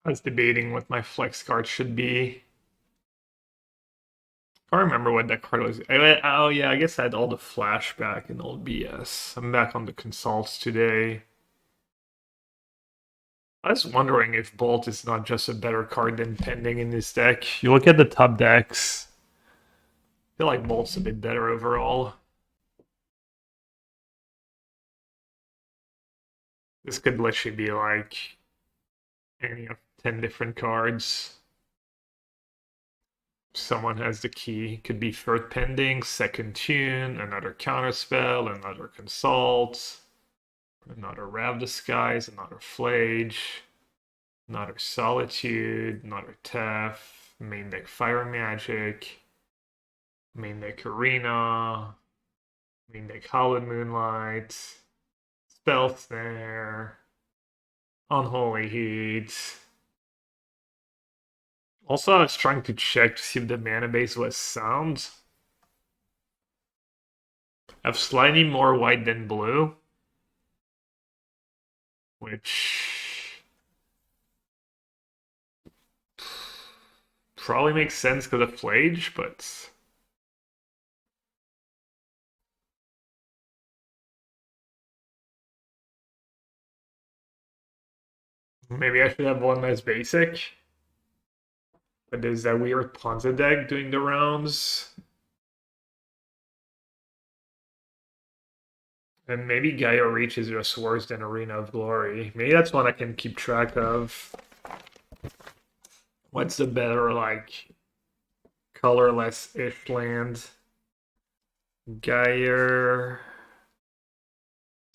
I was debating what my flex card should be. I don't remember what that card was. Oh yeah, I guess I had all the flashback and old BS. I'm back on the consults today. I was wondering if Bolt is not just a better card than Pending in this deck. You look at the top decks, I feel like Bolt's a bit better overall. This could literally be like any of 10 different cards. Someone has the key. Could be third pending, second tune, another counterspell, another consult, another Rav Disguise, another Flage, another Solitude, another Tef, main deck Fire Magic, main deck Arena, main deck Hallowed Moonlight, Spell Snare, Unholy Heat. Also, I was trying to check to see if the mana base was sound. I have slightly more white than blue, which probably makes sense because of Flage, but maybe I should have one that's basic. But there's that weird Ponza deck doing the rounds. And maybe Gaia Reach is just worse than Arena of Glory. Maybe that's one I can keep track of. What's the better, like, colorless-ish land? Gaia.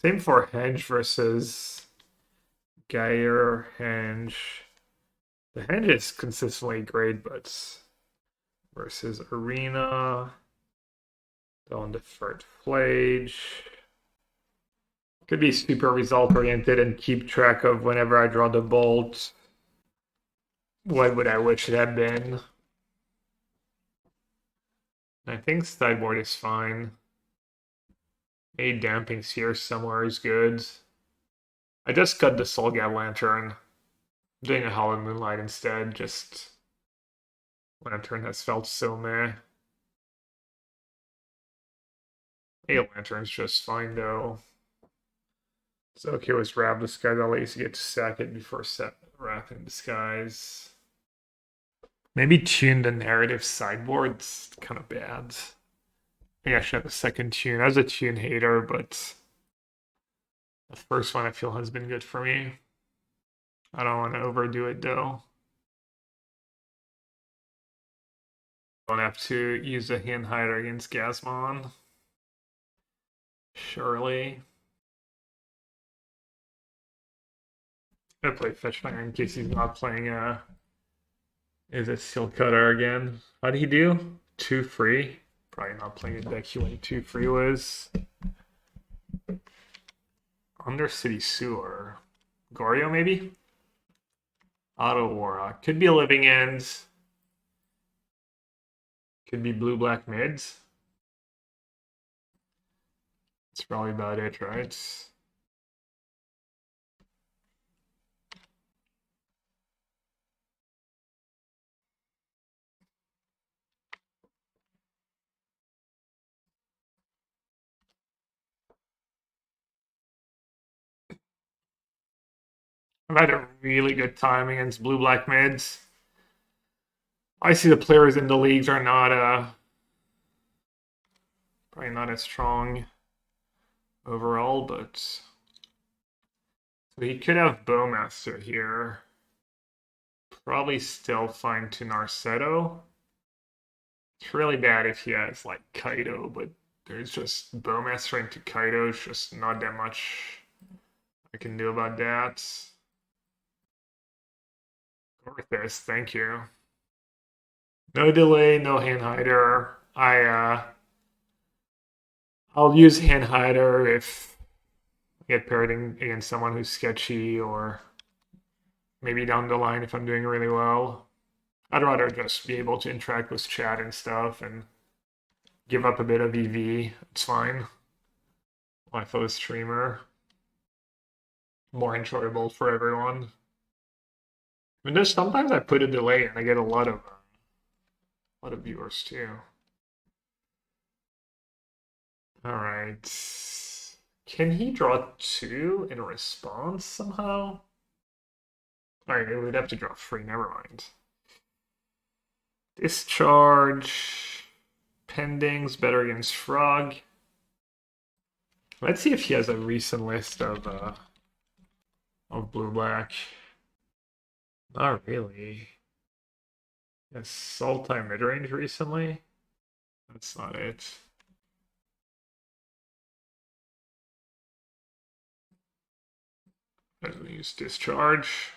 Same for Henge versus Gaia, Henge. The Henge is consistently great, but versus Arena. Don't deferred Flage. Could be super result oriented and keep track of whenever I draw the bolt. What would I wish it had been? I think sideboard is fine. A damping sphere somewhere is good. I just cut the Solgat Lantern. I'm doing a Hollow Moonlight instead, just Lantern has felt so meh. A Lantern's just fine though. It's okay with Wrath Disguise, I'll at least get to sack it before set Wrath in Disguise. Maybe tune the narrative sideboard, it's kind of bad. Maybe I should have a second tune. I was a tune hater, but the first one I feel has been good for me. I don't want to overdo it though. Don't have to use a hand hider against Gazmon. Surely. I play Fetchfire in case he's not playing is it Steel Cutter again? How'd he do? 2 free? Probably not playing a deck he went 2 free was. Undercity Sewer. Goryo maybe? Auto Warrock. Could be a Living End. Could be blue black mids. That's probably about it, right? I've had a really good time against blue black mids. I see the players in the leagues are not probably not as strong overall, but so he could have Bowmaster here. Probably still fine to Narsetto. It's really bad if he has like Kaido, but there's just Bowmaster into Kaido. It's just not that much I can do about that. Orthus, thank you. No delay, no hand hider. I'll use hand hider if I get paired against someone who's sketchy, or maybe down the line if I'm doing really well. I'd rather just be able to interact with chat and stuff and give up a bit of EV. It's fine. Life of a streamer. More enjoyable for everyone. I mean, there's sometimes I put a delay and I get a lot of viewers too. All right. Can he draw two in response somehow? All right, we'd have to draw three. Never mind. Discharge. Pending's better against Frog. Let's see if he has a recent list of blue black. Not really. Yes, Sultai midrange recently. That's not it. Doesn't use discharge.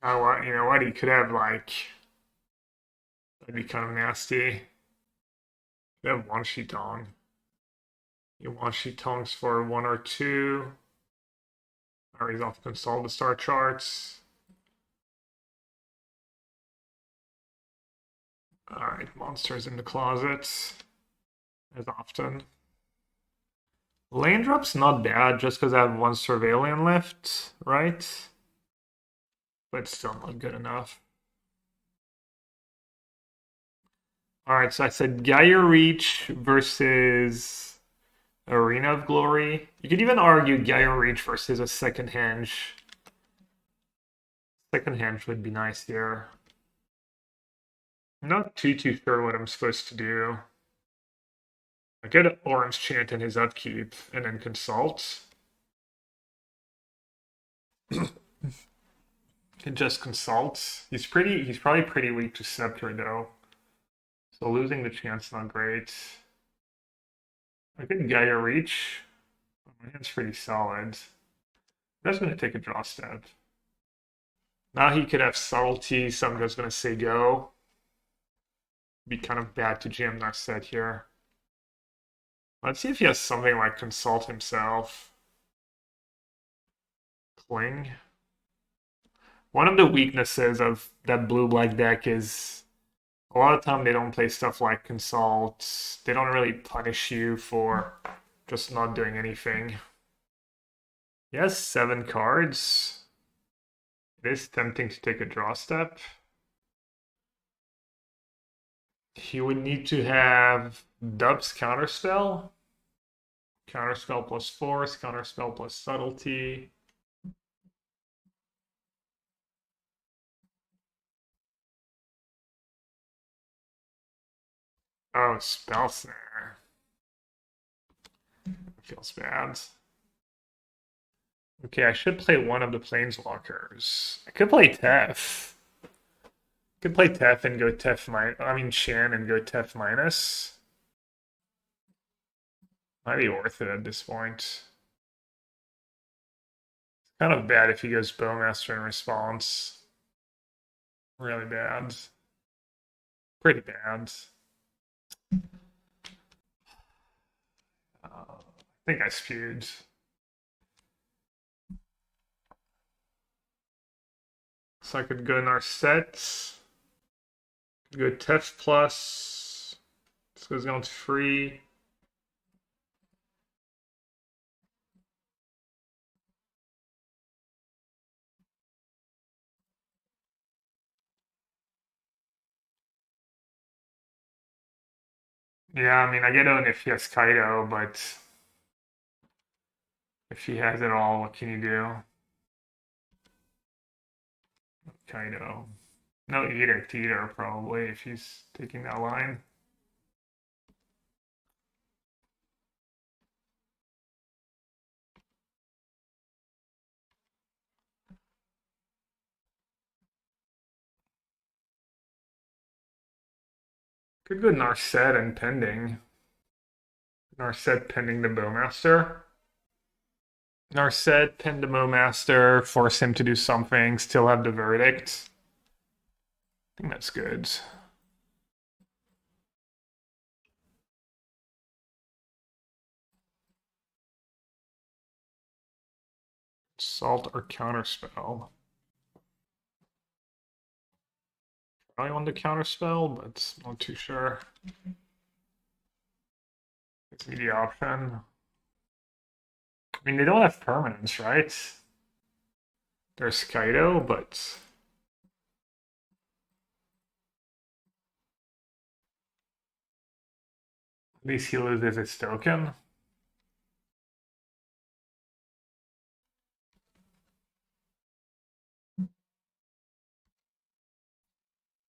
Oh, you know what? He could have like that'd be kind of nasty. They have one Shitong. You want Shitongs for one or two. Or he's off console the star charts. Alright, monsters in the closet. As often. Lane drop's not bad just because I have one Surveillant left, right? But still not good enough. Alright, so I said Gaia Reach versus Arena of Glory. You could even argue Gaia Reach versus a second Henge. Second Henge would be nice here. I'm not too sure what I'm supposed to do. I get an Orange Chant in his upkeep and then consult. Can just consult. He's probably pretty weak to Scepter though. So losing the chance not great. I could Gaia Reach. My hand's pretty solid. I'm just gonna take a draw step. Now he could have subtlety, so I'm just gonna say go. Be kind of bad to jam Narset here. Let's see if he has something like consult himself. Cling. One of the weaknesses of that blue-black deck is a lot of time they don't play stuff like consult. They don't really punish you for just not doing anything. He has 7 cards. It is tempting to take a draw step. He would need to have Dub's Counterspell. Counterspell plus Force, Counterspell plus Subtlety. Oh, Spell Snare. Feels bad. Okay, I should play one of the Planeswalkers. I could play Tef. Could play Tef and go Tef minus. I mean Shan and go Tef minus. Might be worth it at this point. It's kind of bad if he goes Bowmaster in response. Really bad. Pretty bad. I think I spewed. So I could go Narset. Could go Tef plus. This goes down to free. Yeah, I mean, I get on if he has Kaido, but if he has it all, what can you do? Kaido. No Edict either, probably, if he's taking that line. Could go Narset and pending. Narset pending the Bowmaster. Narset, pin the Bowmaster, force him to do something, still have the verdict. I think that's good. Assault or counterspell. I want to counterspell, but not too sure. It's the option. I mean, they don't have permanence, right? There's Kaido, but at least he loses his token.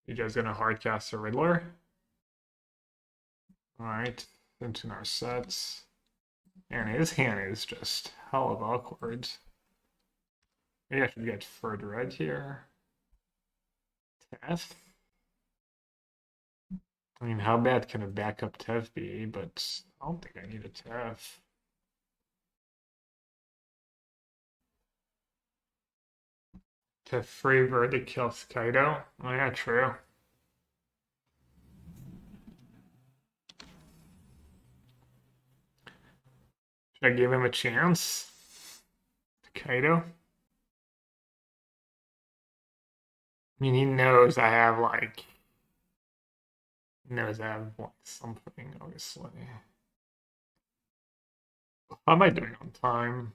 You guys gonna hardcast a Riddler? Alright, into our sets. And his hand is just hell of awkward. Maybe I should get Furred Red here. Tev? I mean, how bad can a backup Tev be? But I don't think I need a Tev. Tev free verdict kills Kaido? Oh yeah, true. Should I give him a chance? Kaido? I mean, he knows I have like something, obviously. How am I doing on time?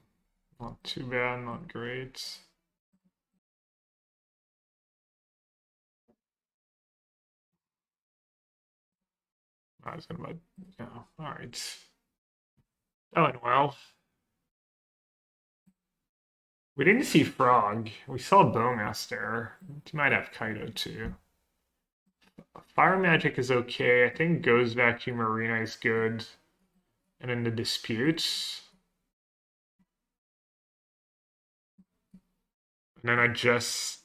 Not too bad, not great. I was gonna, yeah, alright. Oh, and well. We didn't see Frog. We saw Bowmaster. He might have Kaido too. Fire Magic is okay. I think Goes Vacuum Arena is good. And then the Disputes. And then I just...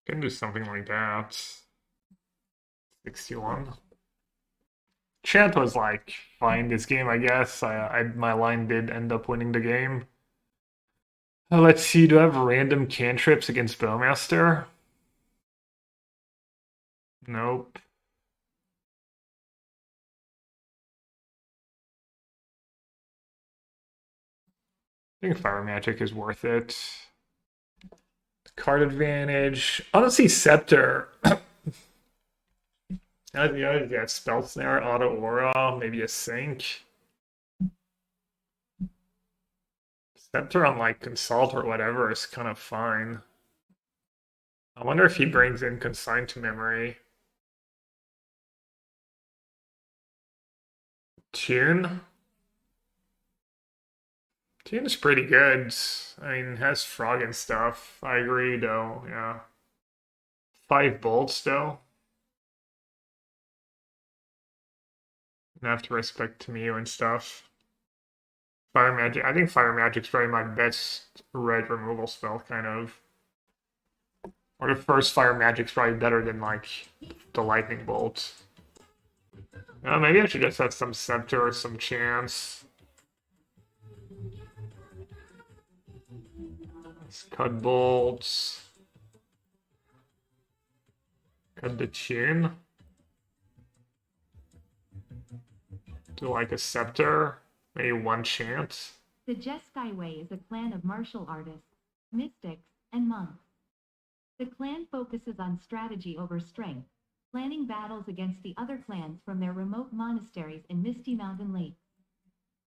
can do something like that. 61. Chant was like fine this game, I guess. My line did end up winning the game. Let's see, do I have random cantrips against Bowmaster? Nope. I think Fire Magic is worth it. Card advantage. Honestly, Scepter. Yeah, Spell Snare, Auto Aura, maybe a Sync. Scepter on like Consult or whatever is kind of fine. I wonder if he brings in Consign to Memory. Tune? Tune is pretty good. I mean, has Frog and stuff. I agree, though, yeah. 5 bolts, though. And I have to respect Tamiyo and stuff. Fire Magic. I think Fire Magic's probably my best red removal spell, kind of. Or the first Fire Magic's probably better than, like, the Lightning Bolt. Maybe I should just have some Scepter or some Chance. Let's cut bolts. Cut the Chin. Do like a Scepter. Maybe one Chant. The Jeskai Way is a clan of martial artists, mystics, and monks. The clan focuses on strategy over strength, planning battles against the other clans from their remote monasteries in Misty Mountain Lake.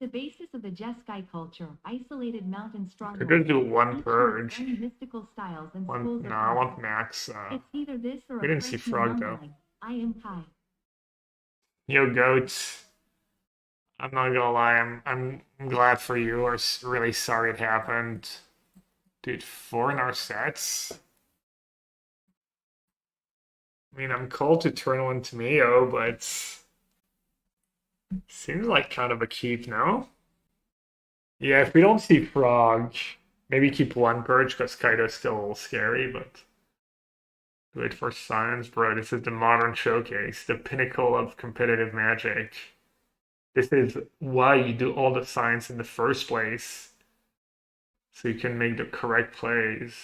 The basis of the Jeskai culture, isolated mountain strongholds. Could do one purge. Mystical styles and schools no, I want max. It's either this or we didn't see Frog though. I am Kai. Yo, goats. I'm not gonna lie, I'm glad for you, or really sorry it happened. Dude, 4 in our sets? I mean, I'm cold to turn one to Mio, but seems like kind of a keep, no? Yeah, if we don't see Frog, maybe keep one purge because Kaido's still a little scary, but wait for science, bro. This is the modern showcase, the pinnacle of competitive Magic. This is why you do all the science in the first place, so you can make the correct plays.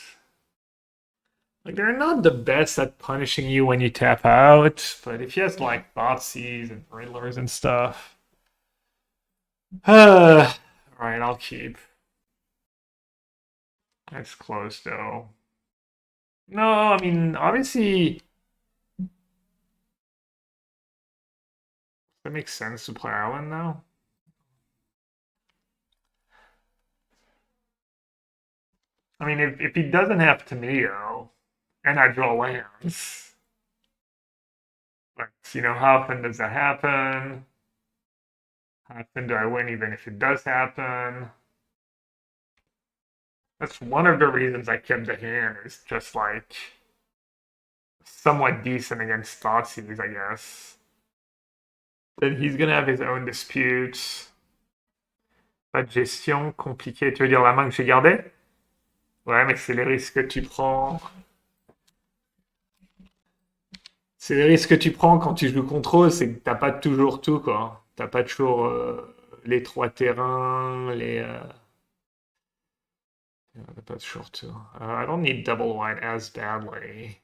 Like they're not the best at punishing you when you tap out, but if he has like Thoughtseize and Riddlers and stuff. Alright, I'll keep. That's close though. No, I mean obviously that makes sense to play Island now. I mean if he doesn't have Tameo and I draw lands, like how often does that happen? How often do I win even if it does happen? That's one of the reasons I kept the hand is just like somewhat decent against Thoughtseize, I guess. Then he's gonna have his own disputes. Pas de gestion compliquée. Tu veux dire la main que j'ai gardée? Ouais, mais c'est les risques que tu prends. C'est les risques que tu prends quand tu joues contrôle, c'est que t'as pas toujours tout, quoi. T'as pas toujours les trois terrains, t'as pas toujours tout. I don't need double white as badly.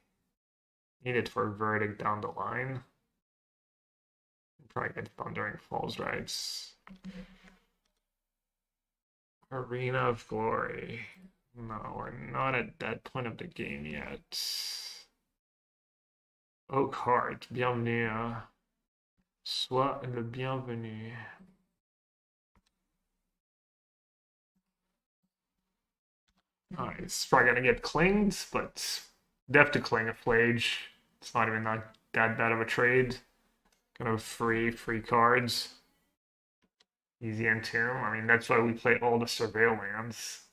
Need it for verdict down the line. Probably get Thundering Falls, right? Arena of Glory. No, we're not at that point of the game yet. Oakheart, bienvenue. Sois le bienvenu. Alright, it's probably gonna get clinged, but def to cling a Flage. It's not even that bad of a trade. Kind of free cards. Easy Entomb. I mean, that's why we play all the Surveillance.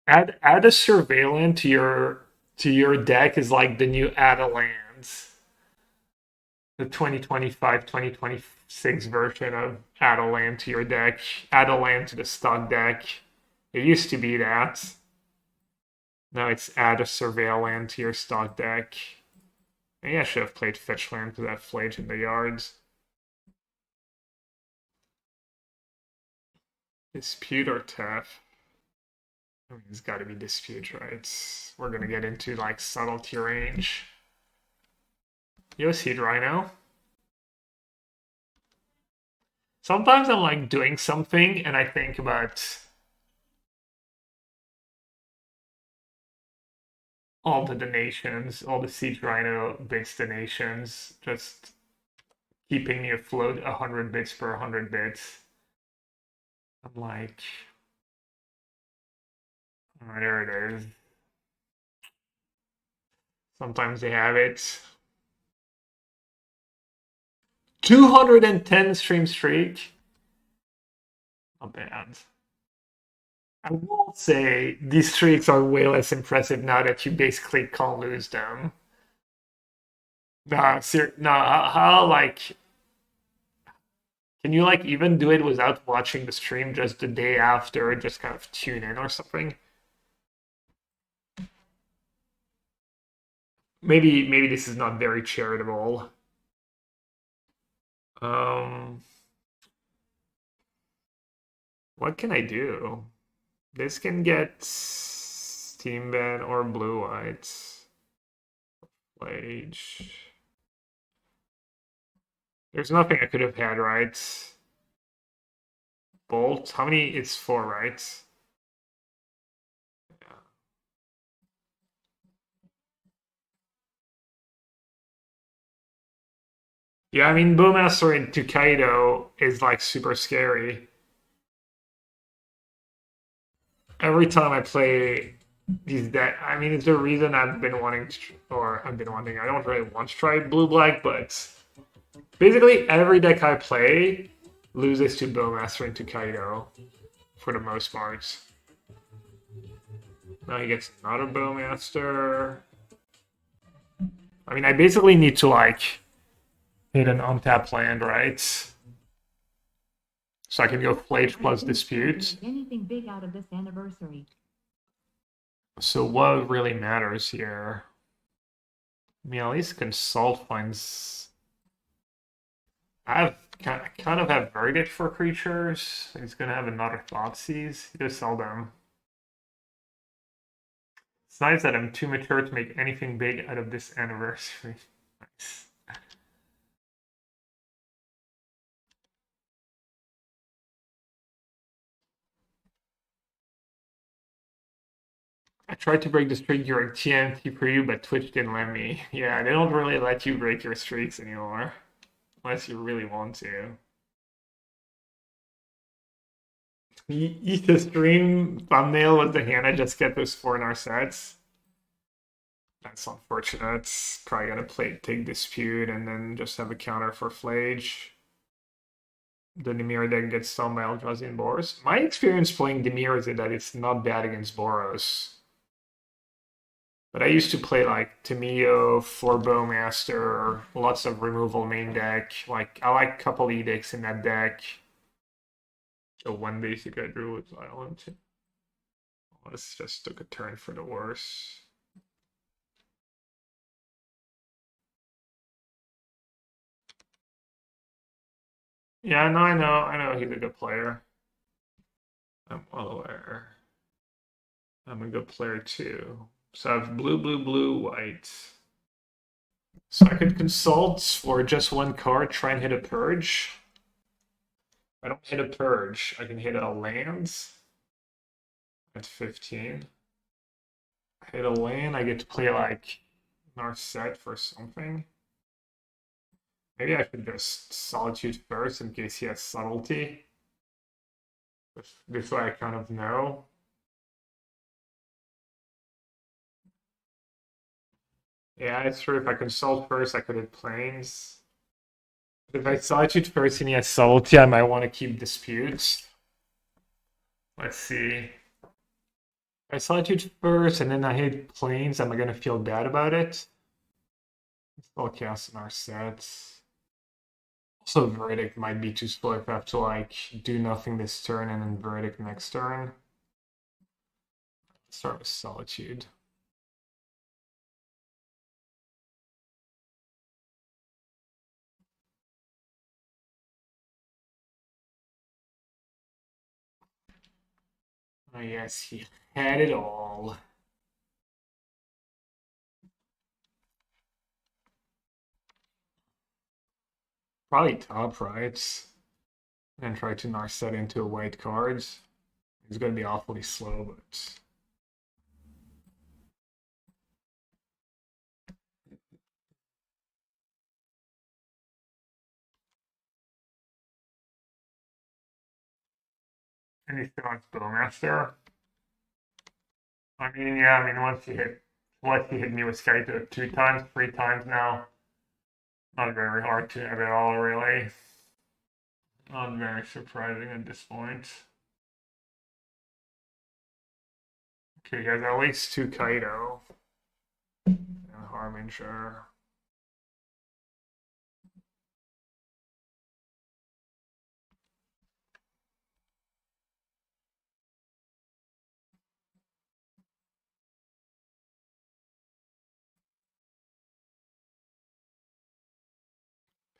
Add a Surveillance to your deck is like the new Add a Lands. The 2025-2026 version of Add a Land to your deck. Add a Land to the stock deck. It used to be that. Now it's add a Surveillance to your stock deck. Maybe I should have played Fetch Land because I have Flage in the yards. Dispute or Tef? I mean, it's got to be Dispute, right? We're going to get into like Subtlety range. Yo, Seed Rhino. Sometimes I'm like doing something and I think about all the donations, all the Siege Rhino bits donations, just keeping me afloat 100 bits per 100 bits. I'm like, oh, there it is. Sometimes they have it. 210 stream streak. Not bad. I will say these streaks are way less impressive now that you basically can't lose them. No, how like can you like even do it without watching the stream just the day after, just kind of tune in or something? Maybe this is not very charitable. What can I do? This can get Steam Ban or Blue White. Flage. There's nothing I could have had, right? Bolt. How many? It's 4, right? Yeah, I mean, Bowmaster into Kaido is like super scary. Every time I play these decks, I mean, it's the reason I've been wanting to, or I've been wanting, I don't really want to try blue black, but basically every deck I play loses to Bowmaster into Kaido for the most part. Now he gets another Bowmaster. I mean, I basically need to like hit an untapped land, right? So I can go Flage plus Dispute. Anything big out of this anniversary? So what really matters here? I mean, at least Consult finds. I kind of have Verdict for creatures. He's gonna have another Thoughtseize. He just sell them. It's nice that I'm too mature to make anything big out of this anniversary. Nice. I tried to break the streak during TNT preview, but Twitch didn't let me. Yeah, they don't really let you break your streaks anymore. Unless you really want to. The stream thumbnail was the hand I just get those 4 sets. That's unfortunate. Probably gonna play Take Dispute and then just have a counter for Flage. The Dimir deck gets some by Eldrazi and Boros. My experience playing Dimir is that it's not bad against Boros. But I used to play like Tamio, Bowmaster, lots of removal main deck. Like I like a couple edicts in that deck. The one basic I drew was Island. Oh, this just took a turn for the worse. Yeah, no, I know he's a good player. I'm well aware. I'm a good player too. So I have blue, blue, blue, white. So I could consult for just 1 card, try and hit a purge. If I don't hit a purge, I can hit a lands at 15. I hit a land, I get to play like Narset for something. Maybe I should just Solitude first in case he has Subtlety. This way I kind of know. Yeah, it's true. If I consult first, I could hit Plains. But if I Solitude first and he has Subtlety, I might want to keep Disputes. Let's see. If I Solitude first and then I hit Plains, am I going to feel bad about it? Still cast in our sets. Also, Verdict might be too slow if I have to like do nothing this turn and then Verdict next turn. Let's start with Solitude. Oh yes, he had it all. Probably top right. And try to Narset into a white card. He's going to be awfully slow, but and he still has Bowmaster. I mean, yeah, I mean, once he hit me with Skype 2 times, 3 times now. Not very hard to have at all, really. Not very surprising at this point. Okay, he has at least 2 Kaido. And Harbinger.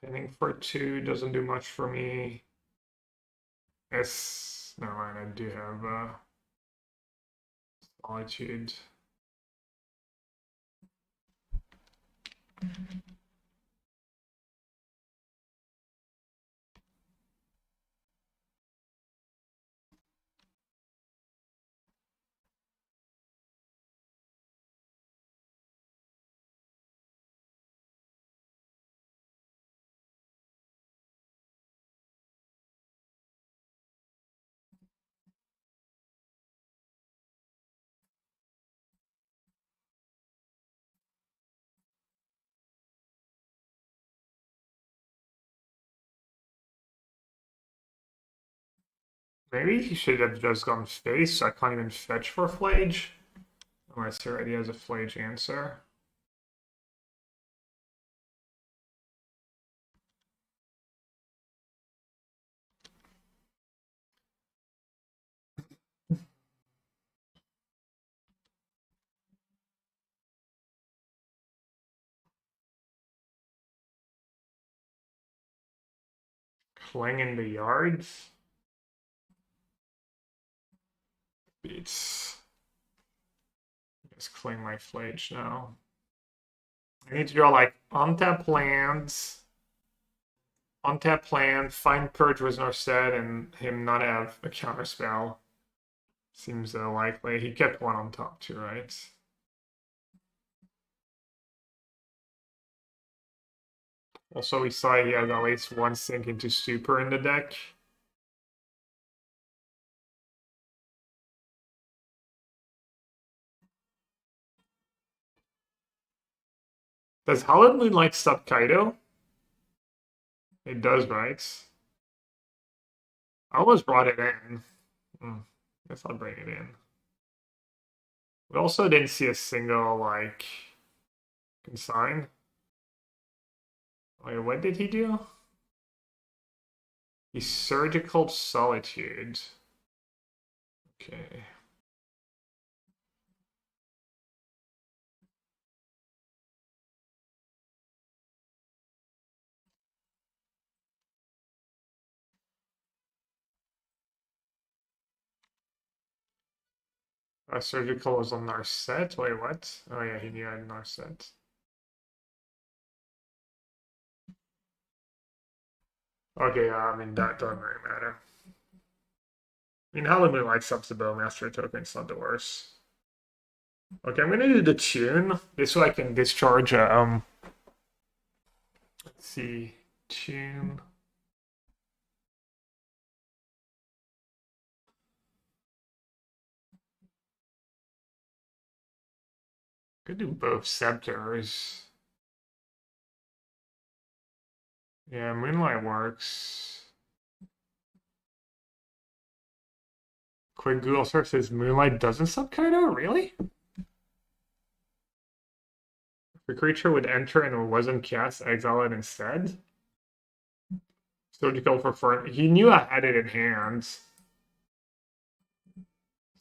Pinning for 2 doesn't do much for me. Yes, never mind, I do have Solitude. Maybe he should have just gone face. I can't even fetch for Flage. Unless he already has a Flage answer. Playing in the yards. Beats. Just claim my flage now. I need to draw like untap land, find Purge was Narset, and him not have a counter spell. Seems likely. He kept one on top too, right? Also, we saw he has at least one sink into Super in the deck. Does Hallowed Moonlight stop Kaido? It does, right? I almost brought it in. Guess I'll bring it in. We also didn't see a single, like, consign. Wait, what did he do? He Surgical Solitude. Okay. Surgical was on Narset? Wait, what? Oh yeah, he needed Narset. Okay, yeah, I mean, that doesn't really matter. I mean, Hallowed Moonlight subs the Bowmaster token, it's not the worst. Okay, I'm gonna do the tune. This way I can discharge, let's see, tune. Could do both scepters. Yeah, Moonlight works. Quick Google search says Moonlight doesn't sub Kaido? Really? If a creature would enter and it wasn't cast, exile it instead? Surgical for fur. He knew I had it in hand. So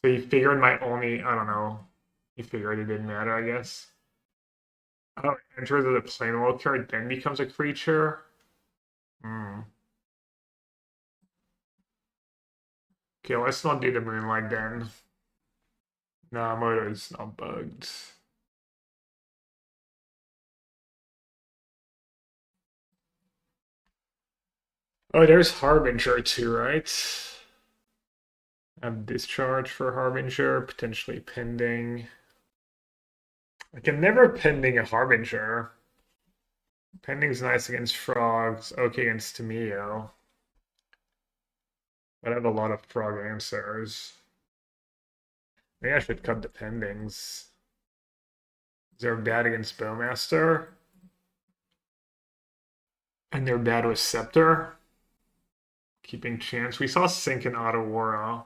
he figured my only, I don't know. He figured it didn't matter, I guess. Oh, enters as a plain world card, then becomes a creature. Hmm. Okay, let's not do the Moonlight then. No, Moto is not bugged. Oh, there's Harbinger too, right? Have discharge for Harbinger, potentially pending. I can never pending a Harbinger. Pending's nice against frogs, okay against Tamio. But I have a lot of frog answers. Maybe I should cut the pendings. Is there bad against Bowmaster? And they're bad with Scepter. Keeping Chance. We saw Sync and Otawara.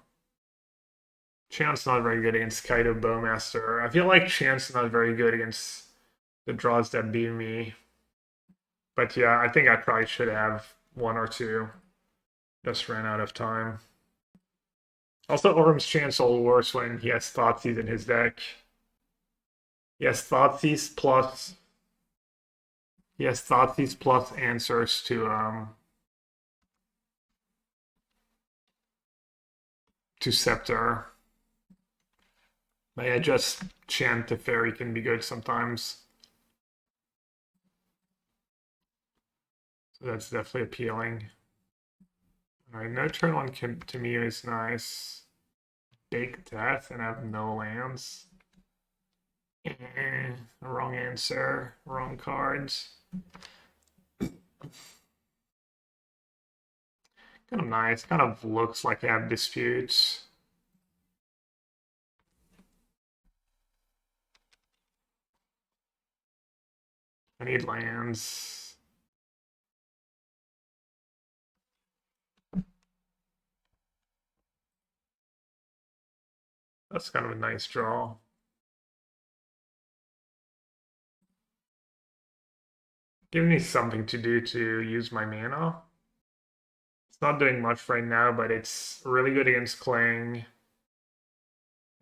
Chance not very good against Kaido Bowmaster. I feel like Chance not very good against the draws that beat me. But yeah, I think I probably should have one or two. Just ran out of time. Also, Orm's Chance a little worse when he has Thoughtseize in his deck. He has Thoughtseize plus. He has Thoughtseize plus answers to Scepter. But yeah, just Chant the Fairy can be good sometimes. So that's definitely appealing. Alright, no turn one to me is nice. Big Death and I have no lands. Wrong answer. Wrong cards. Kind of nice. Kind of looks like I have disputes. I need lands. That's kind of a nice draw. Give me something to do to use my mana. It's not doing much right now, but it's really good against Clang.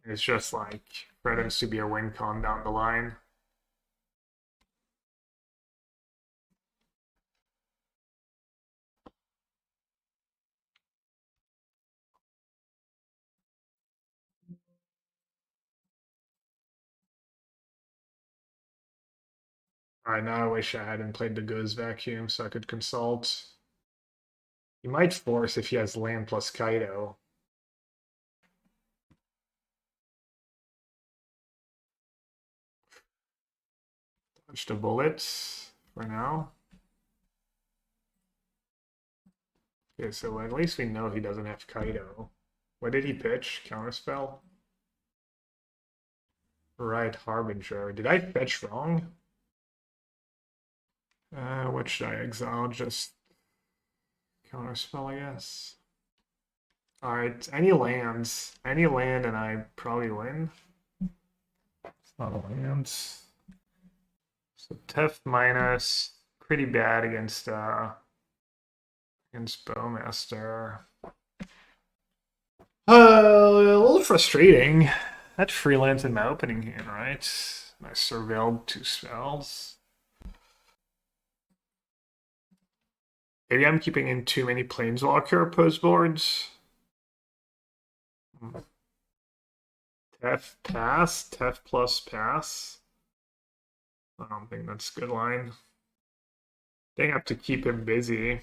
It's just like threatens to be a win con down the line. Alright, now I wish I hadn't played the Goose Vacuum so I could consult. He might force if he has land plus Kaido. Dodge the bullets for now. Okay, so at least we know he doesn't have Kaido. What did he pitch? Counterspell? Right, Harbinger. Did I fetch wrong? What should I exile? Just counterspell, I guess. Alright, any lands. Any land and I probably win. It's not a land. So Tef minus. Pretty bad against Bowmaster. A little frustrating. That freelance in my opening hand, right? I surveilled 2 spells. Maybe I'm keeping in too many Planeswalker opposed boards. Tef pass, Tef plus pass. I don't think that's a good line. I think I have to keep him busy.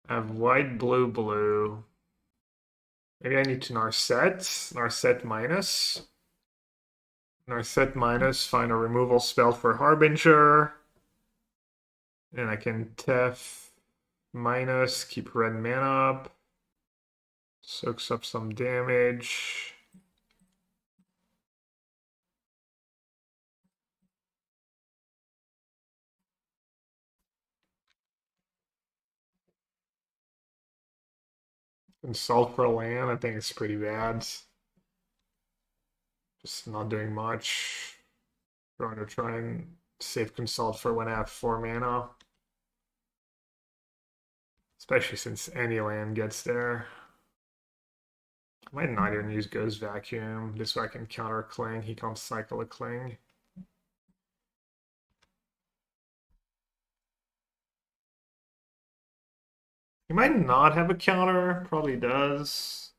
I have white, blue, blue. Maybe I need to Narset. Narset minus. Narset minus, find a removal spell for Harbinger. And I can Tef minus, keep red mana up. Soaks up some damage. Consult for land, I think it's pretty bad. Just not doing much. Going to try and save consult for when I have 4 mana. Especially since any land gets there. I might not even use Ghost Vacuum. This way I can counter a Cling. He can't cycle a Cling. He might not have a counter. Probably does.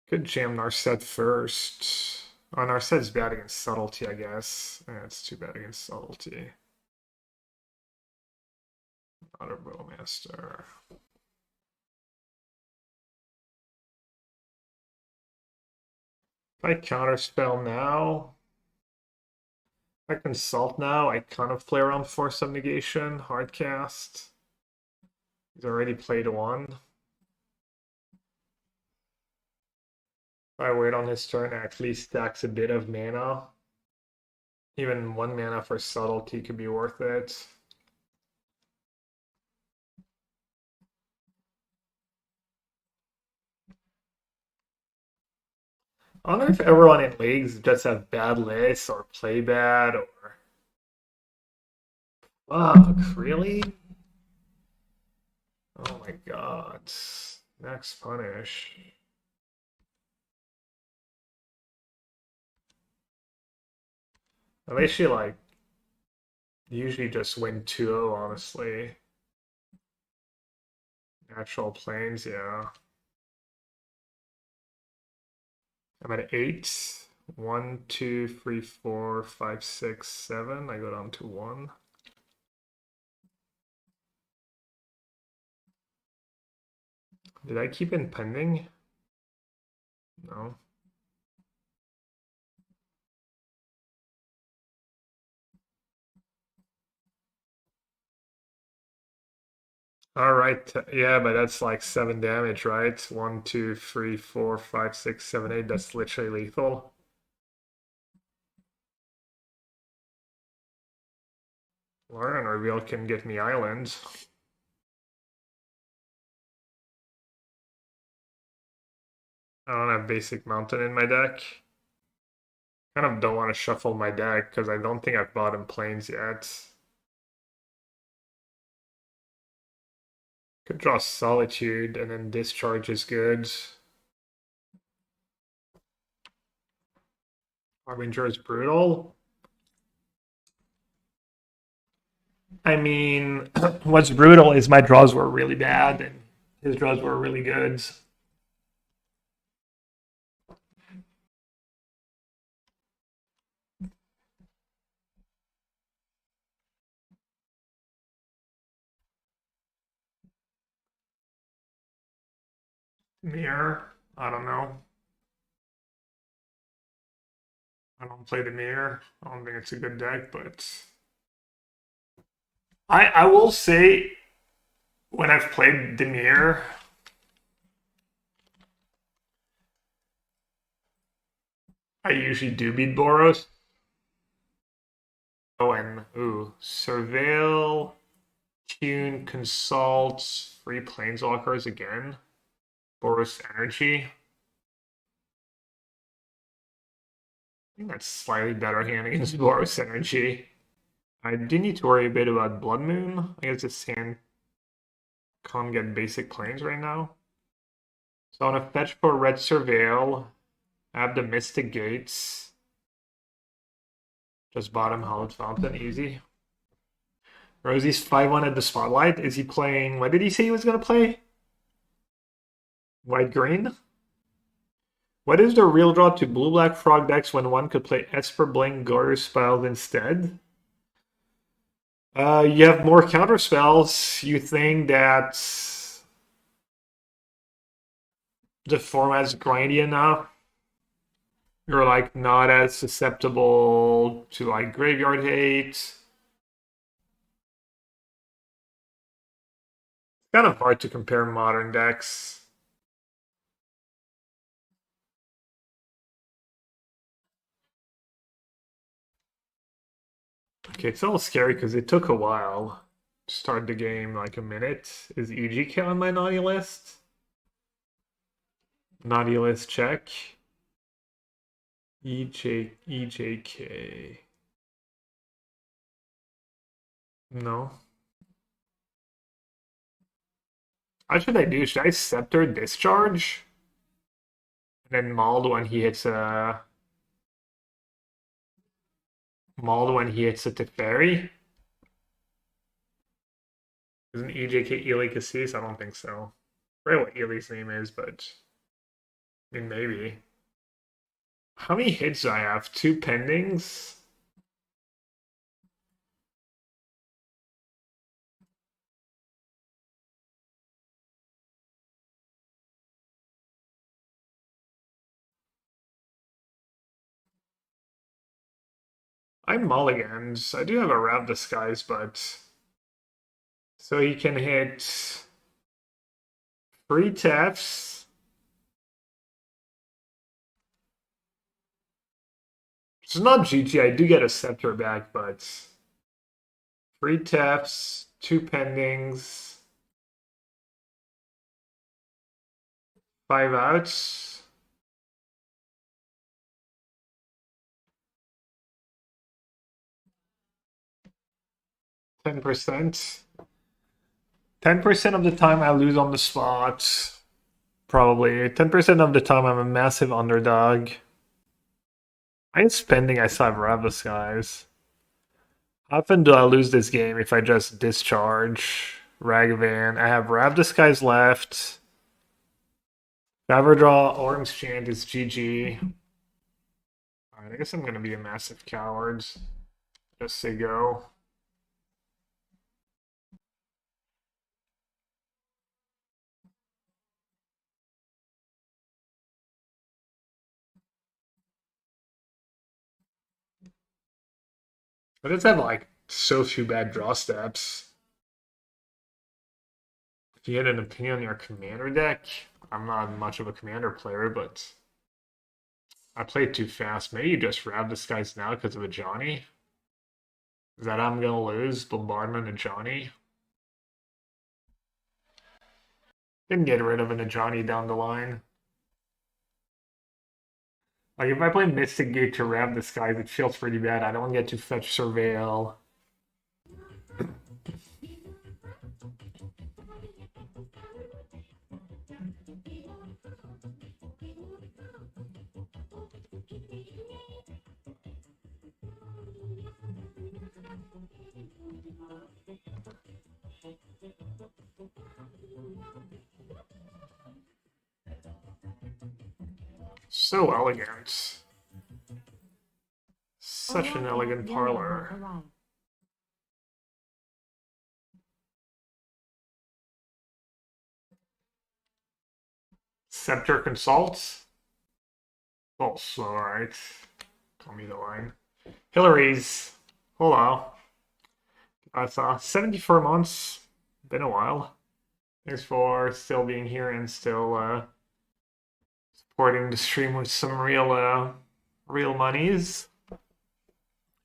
Could jam Narset first. Oh, Narset's bad against Subtlety, I guess. It's too bad against Subtlety. Not a Bowmaster. If I counterspell now, if I consult now, I kind of play around Force of Negation, hardcast. He's already played 1. If I wait on his turn, it actually stacks a bit of mana. Even 1 mana for Subtlety could be worth it. I wonder if everyone in leagues just have bad lists or play bad or. Fuck, really? Oh my god. Next punish. At least you like usually just win 2-0, honestly. Natural planes, yeah. I'm at 8. 1, 2, 3, 4, 5, 6, 7. I go down to 1. Did I keep in pending? No. All right, yeah, but that's like 7 damage, right? 1, 2, 3, 4, 5, 6, 7, 8. That's literally lethal. Learn Reveal can get me islands. I don't have basic mountain in my deck. Kind of don't want to shuffle my deck because I don't think I've bought in planes yet. Could draw Solitude and then Discharge is good. Harbinger is brutal. I mean, what's brutal is my draws were really bad and his draws were really good. Mirror. I don't know. I don't play the mirror. I don't think it's a good deck, but I will say when I've played the mirror, I usually do beat Boros. Oh, and ooh, Surveil, Tune, Consult, Free Planeswalkers again. Boros Energy. I think that's slightly better hand against Boros Energy. I do need to worry a bit about Blood Moon. I guess this hand can't get basic planes right now. So I want to fetch for Red Surveil. Add the Mystic Gates. Just bottom Hallowed Fountain, easy. Rosie's 5-1 at the Spotlight. Is he playing? What did he say he was going to play? White Green? What is the real draw to blue black frog decks when one could play Esper Blink Garter spells instead? You have more counter spells. You think that the format's grindy enough. You're like not as susceptible to like graveyard hate. Kind of hard to compare modern decks. Okay, it's a little scary because it took a while to start the game, like a minute. Is EGK on my naughty list? Naughty list check. EJK. No. What should I do? Should I Scepter Discharge? And then Mauled when he hits a... Mauled when he hits a Teferi? Isn't EJK Ely Cassis? I don't think so. I forget what Ely's name is, but... I mean, maybe. How many hits do I have? 2 pendings? I'm mulligans. I do have a Rav Disguise, but... So he can hit... 3 taps. It's not GG. I do get a Scepter back, but... 3 taps, 2 pendings... 5 outs. %. 10% of the time I lose on the spot. Probably. 10% of the time I'm a massive underdog. I am spending, I still have Ravenous guys. How often do I lose this game if I just discharge Ragavan? I have Ravdus guys left. If I ever draw Orange Chant is GG. Alright, I guess I'm gonna be a massive coward. Just say go. I just have like so few bad draw steps. If you had an opinion on your commander deck, I'm not much of a commander player, but I played too fast. Maybe you just grab this guy's now because of a Johnny. Is that I'm gonna lose? Bombardment and Johnny? Can get rid of an Ajani down the line. Like if I play Mystic Gate to Ram this guy, it feels pretty bad. I don't get to fetch Surveil. So elegant. Such an elegant parlor. Scepter Consults. Oh, slow, alright. Call me the line. Hillary's. Hello. That's 74 months. Been a while. Thanks for still being here and still supporting the stream with some real monies. If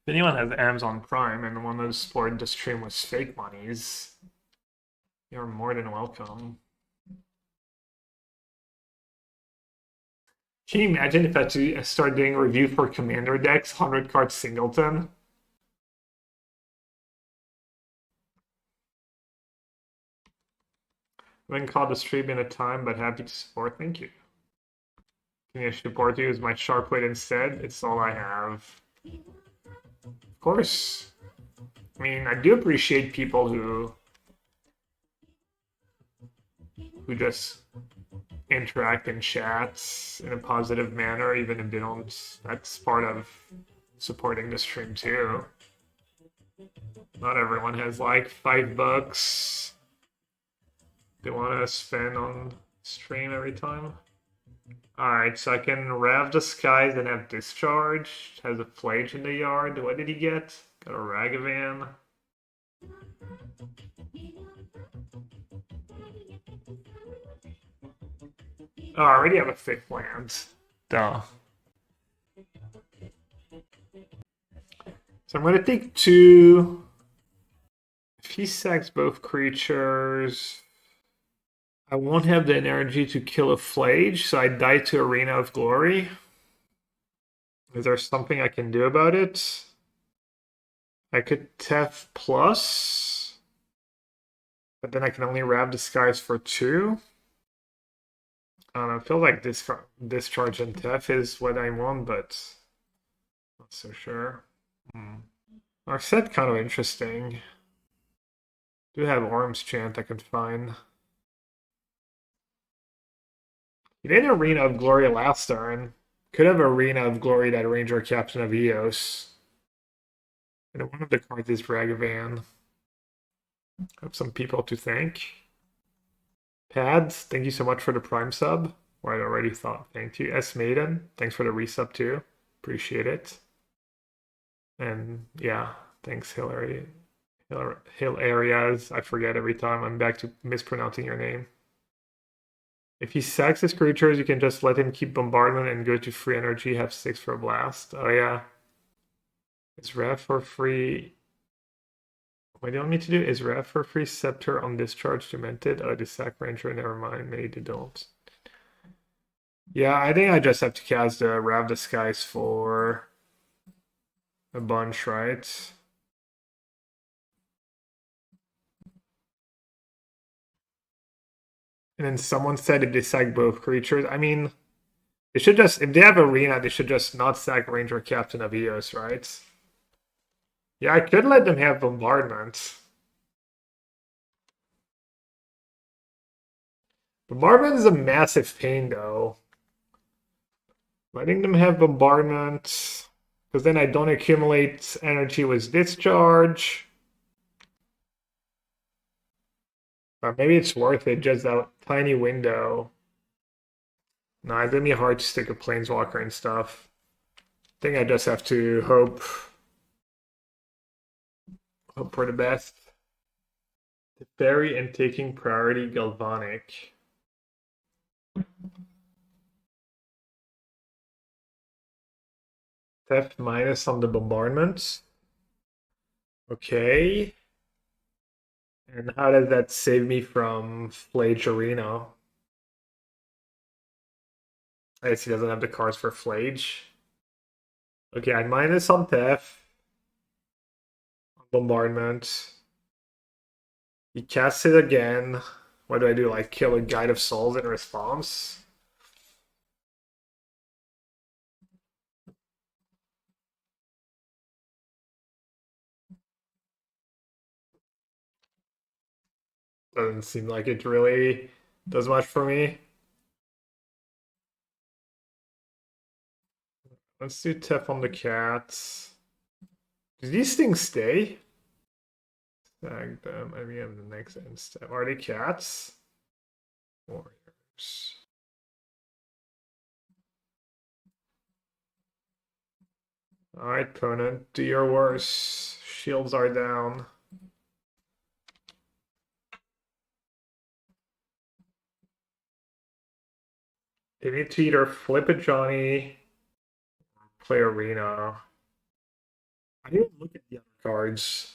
anyone has Amazon Prime and want to support the stream with fake monies, you're more than welcome. Can you imagine if I had to start doing a review for commander decks, 100 card singleton? I haven't called the stream in a time, but happy to support. Thank you. Can I support you as my sharp weight instead? It's all I have. Of course. I mean, I do appreciate people who just interact in chats in a positive manner, even if they don't. That's part of supporting the stream too. Not everyone has like $5 they want to spend on stream every time. Alright, so I can rev the skies and have discharge. Has a flage in the yard. What did he get? Got a Ragavan. Oh, I already have a thick land. Duh. So I'm going to take 2. If he sacks both creatures, I won't have the energy to kill a flage, so I die to Arena of Glory. Is there something I can do about it? I could Tef plus, but then I can only rev the skies for 2. I don't know, I feel like discharge and Tef is what I want, but not so sure. Our set kind of interesting. Do have Orm's Chant I can find. He did Arena of Glory last turn. Could have Arena of Glory that Ranger Captain of Eos. And one of the cards is Ragavan. I have some people to thank. Pads, thank you so much for the Prime sub. Or I already thought, thank you. S Maiden, thanks for the resub too. Appreciate it. And yeah, thanks Hillary. Hill Areas. I forget every time. I'm back to mispronouncing your name. If he sacks his creatures, you can just let him keep bombardment and go to free energy, have 6 for a blast. Oh yeah. Is Rev for free? What do you want me to do? Is Rev for free Scepter on discharge demented? Oh, the sack ranger, never mind. Maybe they don't. Yeah, I think I just have to cast the Rav the Skies for a bunch, right? And then someone said if they sack both creatures, I mean, they should just, if they have Arena, they should just not sack Ranger Captain of Eos, right? Yeah, I could let them have Bombardment. Bombardment is a massive pain, though. Letting them have Bombardment, because then I don't accumulate energy with Discharge. Or maybe it's worth it, just that tiny window. No, it's gonna be hard to stick a Planeswalker and stuff. I think I just have to hope for the best. The Fairy and taking priority Galvanic. Theft minus on the bombardment. Okay. And how does that save me from Flage Arena? I guess he doesn't have the cards for Flage. Okay, I minus on Theft. Bombardment. He casts it again. What do I do? Like kill a Guide of Souls in response? Doesn't seem like it really does much for me. Let's do Tef on the cats. Do these things stay? Tag them. I mean, the next end step. Are they cats? Warriors. Alright, opponent, do your worst. Shields are down. They need to either flip a Johnny, play Arena. I didn't look at the other cards.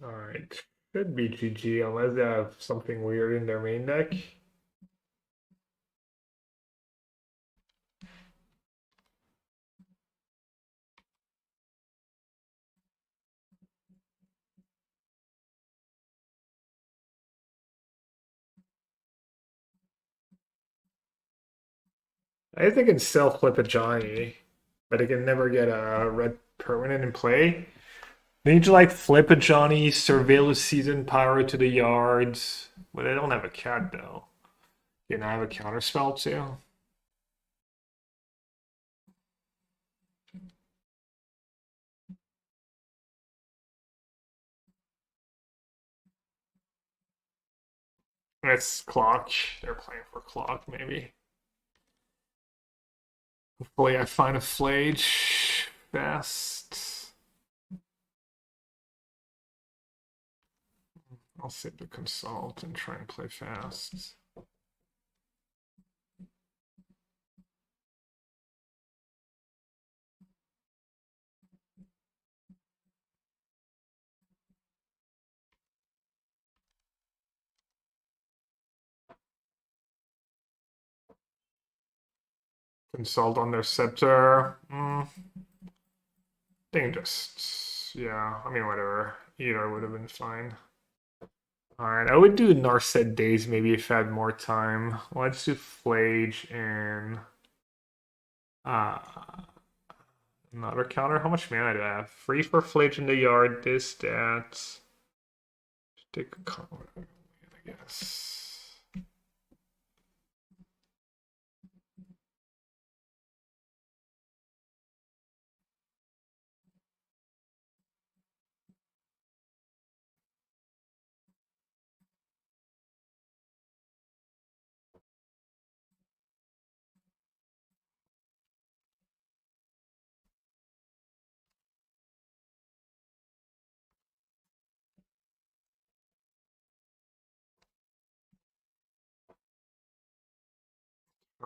Alright. Should be GG unless they have something weird in their main deck. I think it can still flip a Johnny, but it can never get a red permanent in play. They need to like flip a Johnny, surveil the season, power to the yards. But they don't have a cat though. Can I have a counter spell too? It's clock. They're playing for clock, maybe. Hopefully I find a flage fast. I'll save the consult and try and play fast. Consult on their scepter. They can just, yeah, I mean, whatever. Either would have been fine. Alright, I would do Narset Days maybe if I had more time. Let's do Flage and uh, another counter. How much mana do I have? Free for Flage in the yard, this, that. Take a counter, I guess.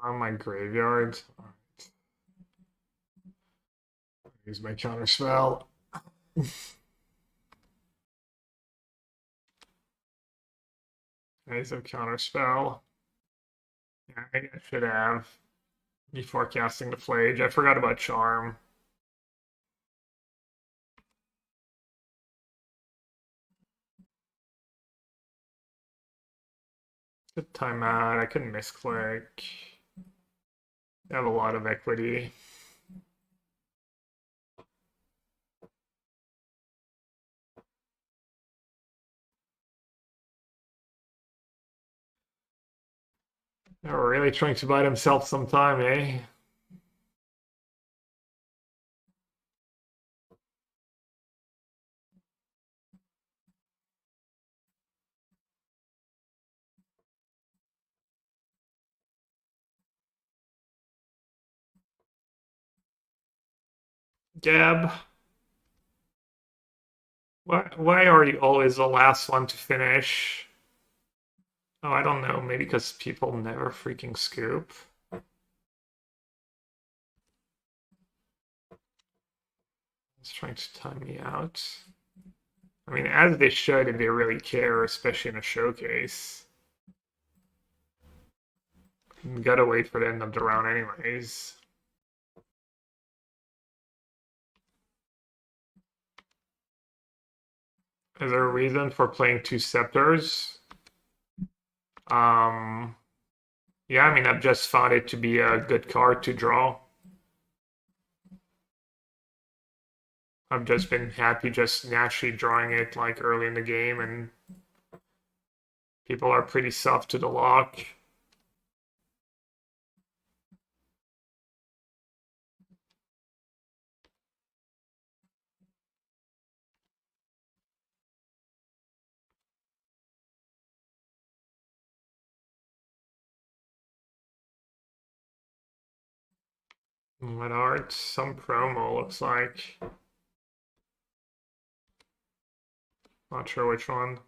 On my graveyard. Alright. Use my counter spell. Use a counter spell. Yeah, I should have before casting the Flage. I forgot about Charm. Good timeout. I couldn't misclick. I have a lot of equity. They're really trying to buy themselves some time, eh? Gab, why are you always the last one to finish? Oh, I don't know. Maybe because people never freaking scoop. It's trying to time me out. I mean, as they should if they really care, especially in a showcase. You gotta wait for the end of the round anyways. Is there a reason for playing two scepters? Yeah, I mean, I've just found it to be a good card to draw. I've just been happy just naturally drawing it like early in the game, and people are pretty soft to the lock. What art? Some promo looks like. Not sure which one.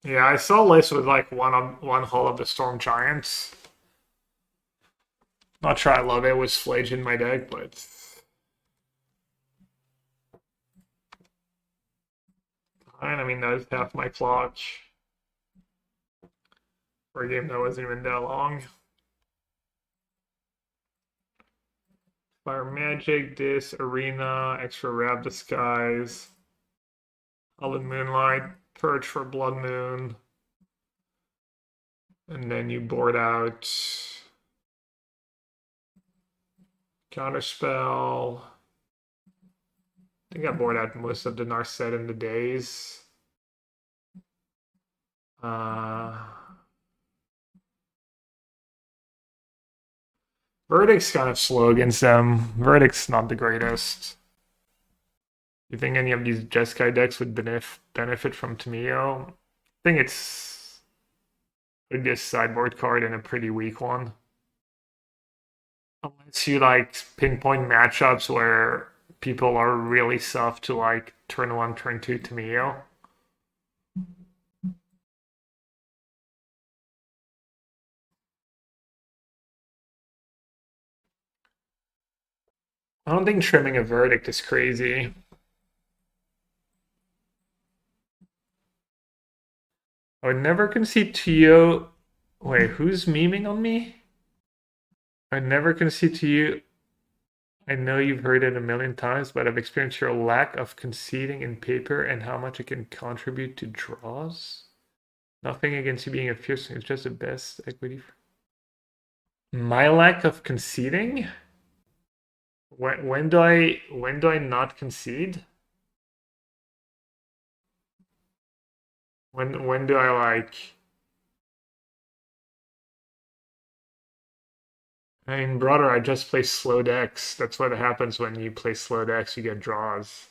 Yeah, I saw a list with like one hull of the Storm Giants. Not sure I love it with Flage in my deck, but fine. I mean, that's half my clock for a game that wasn't even that long. Fire Magic, this Arena, extra Rap Disguise, Olive Moonlight, Perch for Blood Moon, and then you board out Counterspell. I think I board out most of the Narset in the days. Verdict's kind of slow against them. Verdict's not the greatest. You think any of these Jeskai decks would benefit from MTGO? I think it's a good sideboard card and a pretty weak one. Unless you like pinpoint matchups where people are really soft to like turn 1, turn 2 MTGO. I don't think trimming a Verdict is crazy. I would never concede to you. Wait, who's memeing on me? I never concede to you. I know you've heard it a million times, but I've experienced your lack of conceding in paper and how much it can contribute to draws. Nothing against you being a fierce, it's just the best equity. My lack of conceding? When do I not concede? When do I like? I mean, brother, I just play slow decks. That's what happens when you play slow decks. You get draws.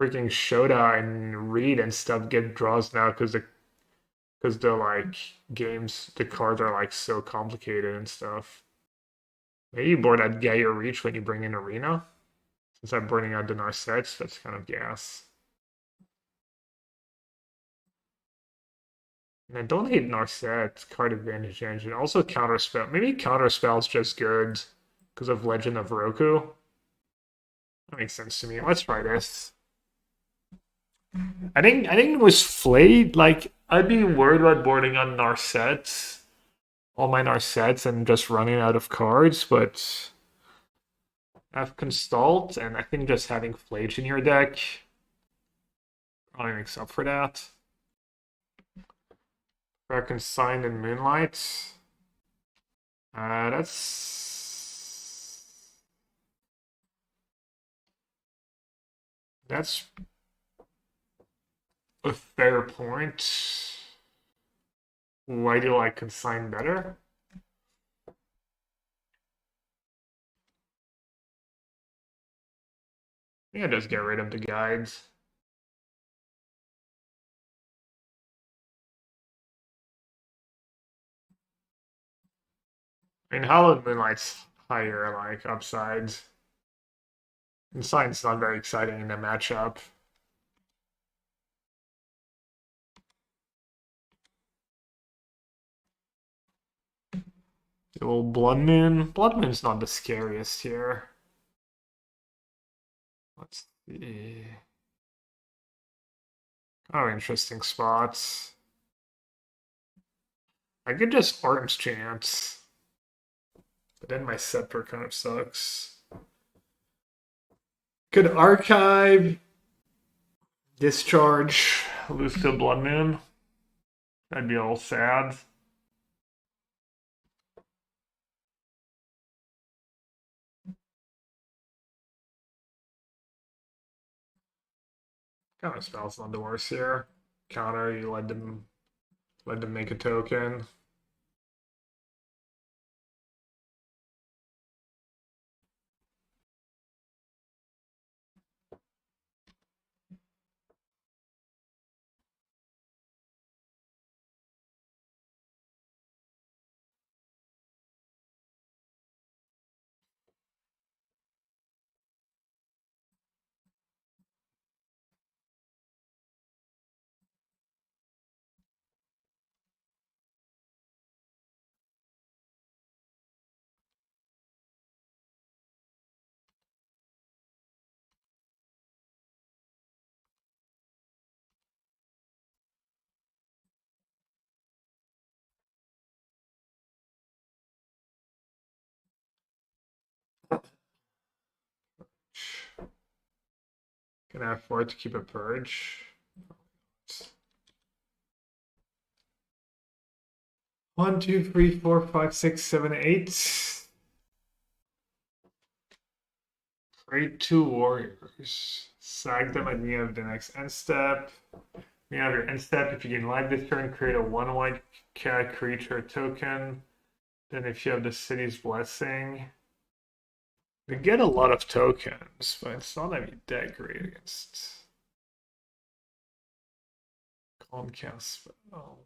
Freaking Shota and Reed and stuff get draws now because the like games, the cards are like so complicated and stuff. Maybe you board out Gaia Reach when you bring in Arena. Since I'm burning out the Narsets, that's kind of gas. And I don't hate Narset, card advantage engine. Also Counterspell. Maybe Counterspell's just good because of Legend of Roku. That makes sense to me. Let's try this. I think it was Flayed. Like I'd be worried about boarding on Narsets, all my Narsets, and just running out of cards, but I've Constalled, and I think just having Flage in your deck probably makes up for that. Reconciled and Moonlight. That's a fair point. Why do you like Consign better? Yeah, just get rid of the guides. I mean, Hallowed Moonlight's higher, like, upsides. Consign's not very exciting in the matchup. The old Blood Moon. Blood Moon's not the scariest here. Let's see. Oh, interesting spots. I could just Orange Chance. But then my Scepter kind of sucks. Could Archive, Discharge, lose to Blood Moon. That'd be a little sad. Counter spell's not the worst here. Counter, you let them make a token. Gonna afford to keep a purge. 1, 2, 3, 4, 5, 6, 7, 8. Trade 2 warriors. Sag them at the end of the next end step. You have your end step. If you gain life this turn, create a 1 white cat creature token. Then if you have the city's blessing, we get a lot of tokens, but it's not gonna be that great against Calm Cast spell.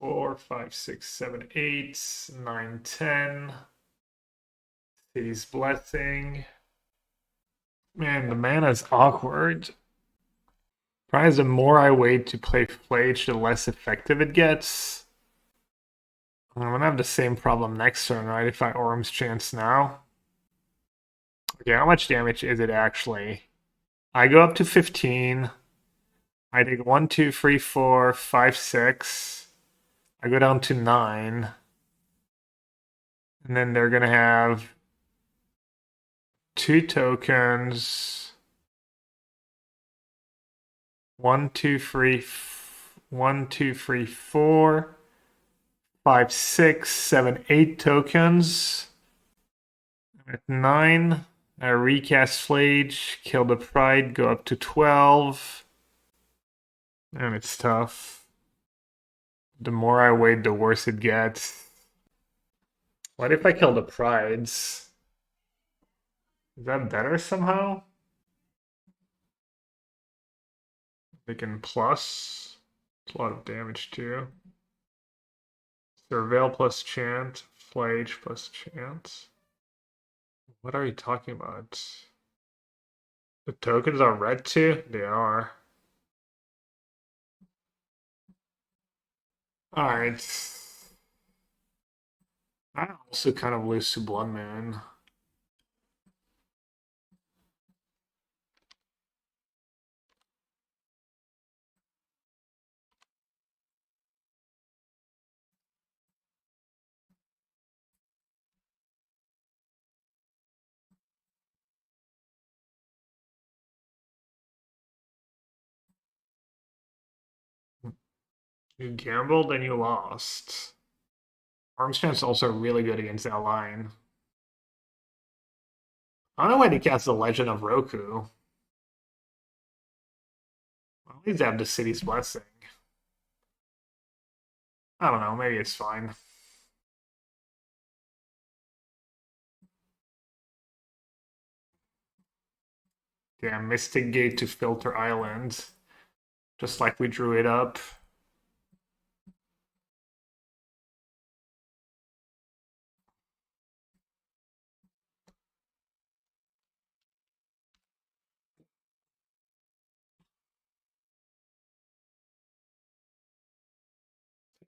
4, 5, 6, 7, 8, 9, 10. City's blessing. Man, the mana's awkward. Probably the more I wait to play Flage, the less effective it gets. I'm gonna have the same problem next turn, right? If I Orm's Chance now. Okay, how much damage is it actually? I go up to 15. I take 1, 2, 3, 4, 5, 6. I go down to 9. And then they're gonna have 2 tokens. 1, 2, 3, 1, 2, 3, 4, 5, 6, 7, 8 tokens. At 9, I recast Flage, kill the Pride, go up to 12. And it's tough. The more I wait, the worse it gets. What if I kill the Prides? Is that better somehow? They can plus. It's a lot of damage too. Surveil plus Chant, Flage plus Chant. What are you talking about? The tokens are red too? They are. Alright. I also kind of lose to Blood Moon. You gambled and you lost. Armstrong's also really good against that line. I don't know why they cast the Legend of Roku. Well, at least they have the City's Blessing. I don't know, maybe it's fine. Yeah, Mystic Gate to filter Island. Just like we drew it up.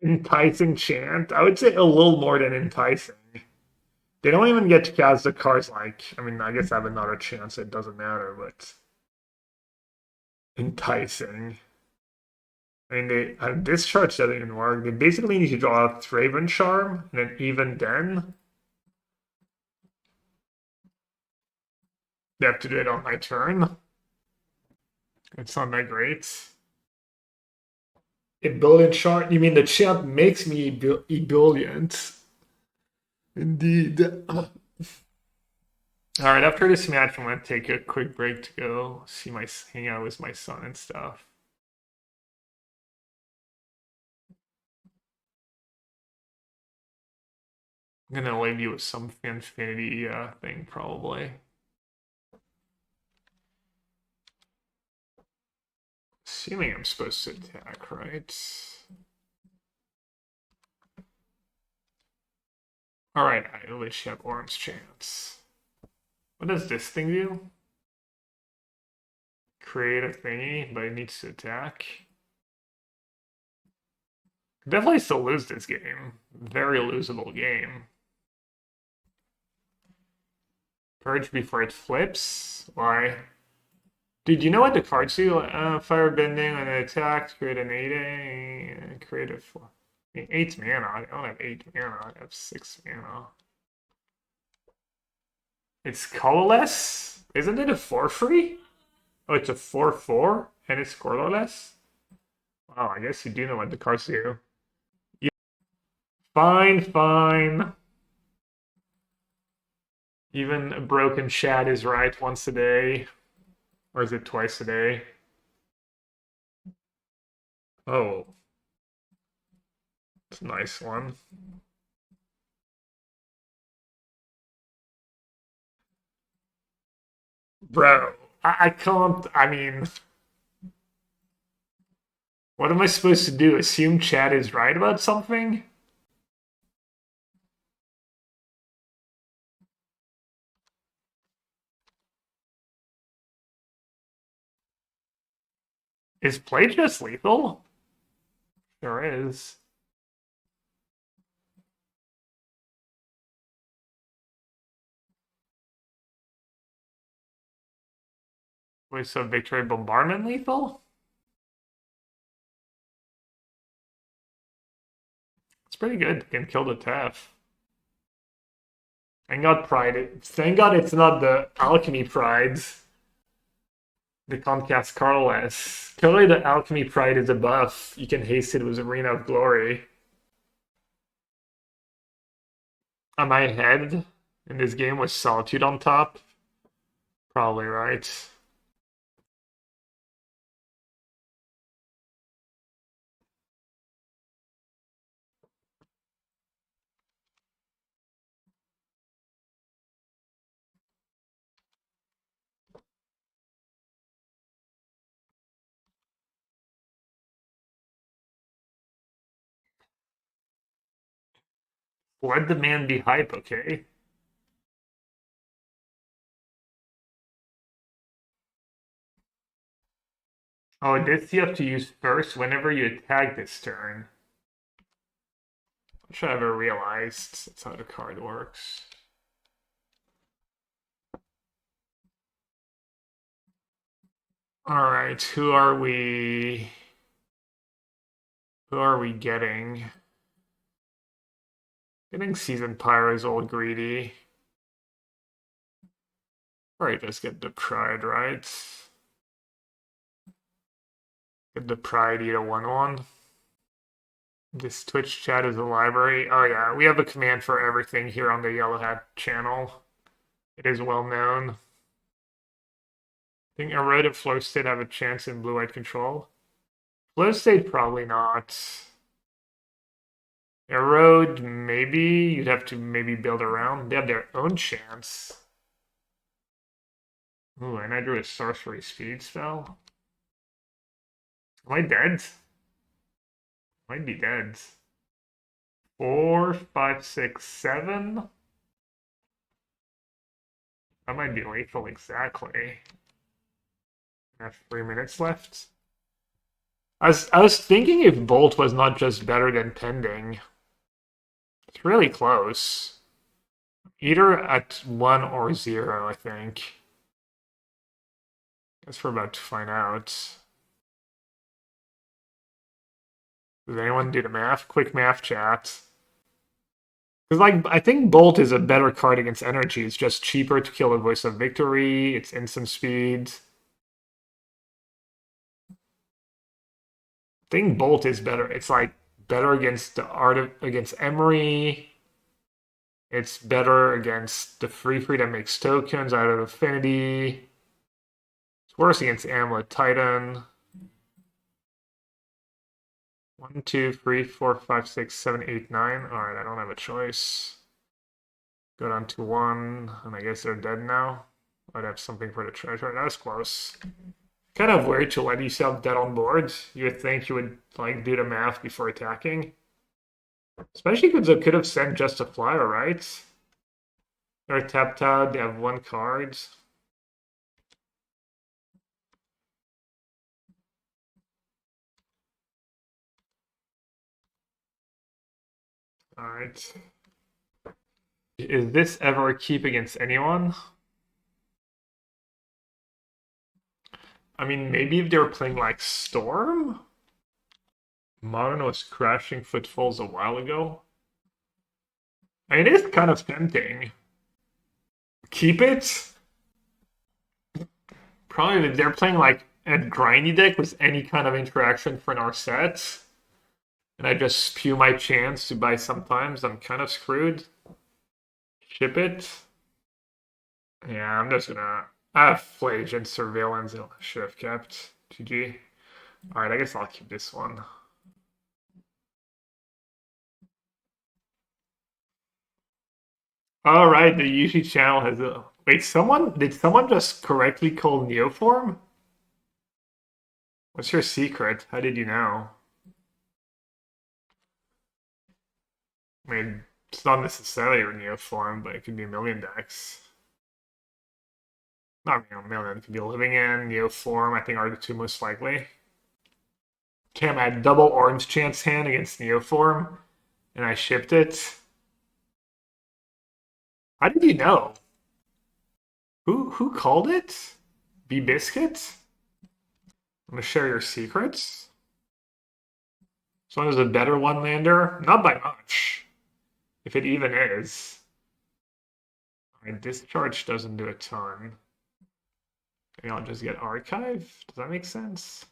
Enticing Chant? I would say a little more than enticing. They don't even get to cast the cards like, I mean, I guess I have another chance, it doesn't matter, but enticing. I mean, this charge doesn't even work. They basically need to draw out Thraven Charm, and then even then, they have to do it on my turn. It's not that great. Ebullient Charm? You mean the Chant makes me ebullient? Indeed. Alright, after this match, I'm gonna take a quick break to go hang out with my son and stuff. I'm gonna leave you with some Infinity thing, probably. Assuming I'm supposed to attack, right? Alright, I at least have Orm's Chance. What does this thing do? Create a thingy, but it needs to attack. Definitely still lose this game. Very losable game. Purge before it flips? Why? Dude, you know what the cards do? Firebending on an attack, create an 8, create a 4. I mean, 8 mana. I don't have 8 mana, I have 6 mana. It's colorless? Isn't it a 4-free? Oh, it's a 4-4 and it's scoreless? Wow, I guess you do know what the cards do. Yeah. Fine, fine. Even a broken chat is right once a day. Or is it twice a day? Oh, it's a nice one. Bro, I can't. I mean, what am I supposed to do? Assume chat is right about something? Is play just lethal? Sure is. Wait, so Victory Bombardment lethal? It's pretty good. Can kill the Tef. Thank God Pride. Thank God it's not the Alchemy Prides. The Comcast Carless. Totally the Alchemy Pride is a buff. You can haste it with Arena of Glory. Am I ahead in this game with Solitude on top? Probably right. Let the man be hype, okay? Oh, this you have to use first whenever you attack this turn. Which I ever realized that's how the card works. Alright, who are we? Who are we getting? Getting Seasoned Pyro's old greedy. Alright, just get the Pride, right? Get the Pride, eat a 1-1. This Twitch chat is a library. Oh yeah, we have a command for everything here on the yellowhat channel. It is well known. Think Erode and Flow State have a chance in blue-white control? Flow State probably not. Erode, maybe. You'd have to maybe build around. They have their own chance. Ooh, and I drew a sorcery speed spell. Am I dead? Might be dead. 4, 5, 6, 7. That might be lethal exactly. I have 3 minutes left. I was thinking if Bolt was not just better than Pending. It's really close. Either at 1 or 0, I think. Guess we're about to find out. Does anyone do the math? Quick math chat. Because, like, I think Bolt is a better card against energy. It's just cheaper to kill the Voice of Victory. It's instant speed. I think Bolt is better. It's like better against the art of, against Emery. It's better against the free that makes tokens out of Affinity. It's worse against Amulet Titan. 1, 2, 3, 4, 5, 6, 7, 8, 9. Alright, I don't have a choice. Go down to 1, and I guess they're dead now. I'd have something for the treasure. That was close. Kind of weird to let yourself dead on board. You would think you would like do the math before attacking. Especially because they could have sent just a flyer, right? They're tapped out, they have 1 card. Alright. Is this ever a keep against anyone? I mean, maybe if they were playing like Storm? Modern was crashing footfalls a while ago. I mean, it is kind of tempting. Keep it? Probably if they're playing like a grindy deck with any kind of interaction for our set, and I just spew my chance to buy sometimes, I'm kind of screwed. Ship it. Yeah, I'm just gonna. I have Flage and Surveillance. I should have kept. GG. Alright, I guess I'll keep this one. Alright, the Yushi channel has a. Wait, did someone just correctly call Neoform? What's your secret? How did you know? I mean, it's not necessarily a Neoform, but it could be a million decks. Not a million, it could be Living In, Neoform, I think are the two most likely. Cam had double orange chance hand against Neoform, and I shipped it. How did you know? Who called it? B Biscuit? I'm gonna share your secrets. So there's a better one lander? Not by much. If it even is. Alright, discharge doesn't do a ton. Maybe I'll just get archive. Does that make sense?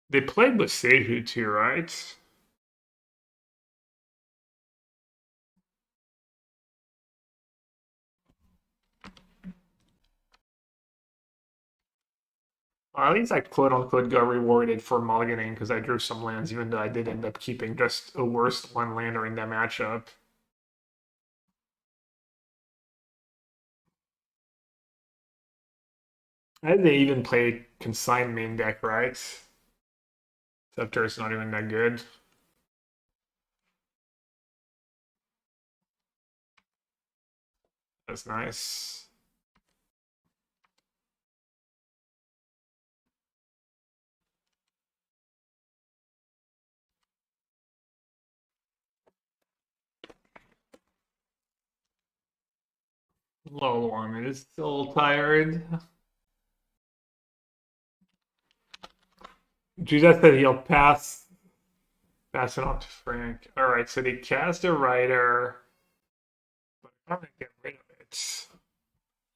They played with Seiju too, right? Well, at least I quote unquote got rewarded for mulliganing because I drew some lands, even though I did end up keeping just a worst one lander in that matchup. I think they even play consign main deck, right? Scepter is not even that good. That's nice. Low one is still tired. Jesus said he'll pass it on to Frank. Alright, so they cast a Rider, but I'm gonna get rid of it.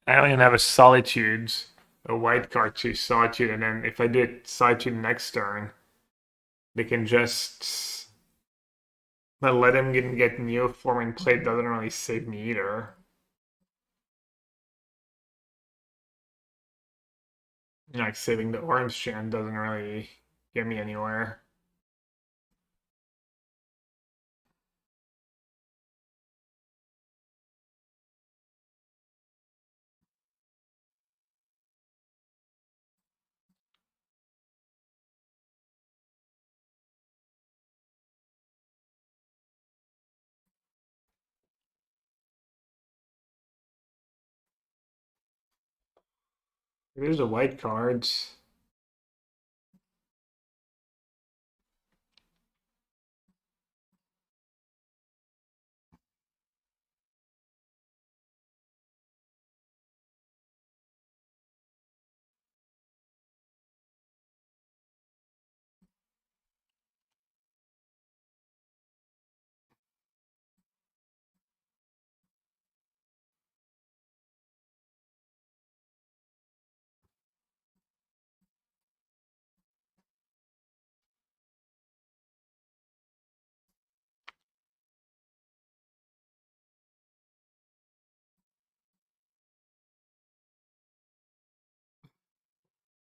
I only have a Solitude, a white card to Solitude, and then if I do it Solitude next turn, they can just let him get Neoform and play doesn't really save me either. Like saving the orange Chant doesn't really get me anywhere. There's a white card.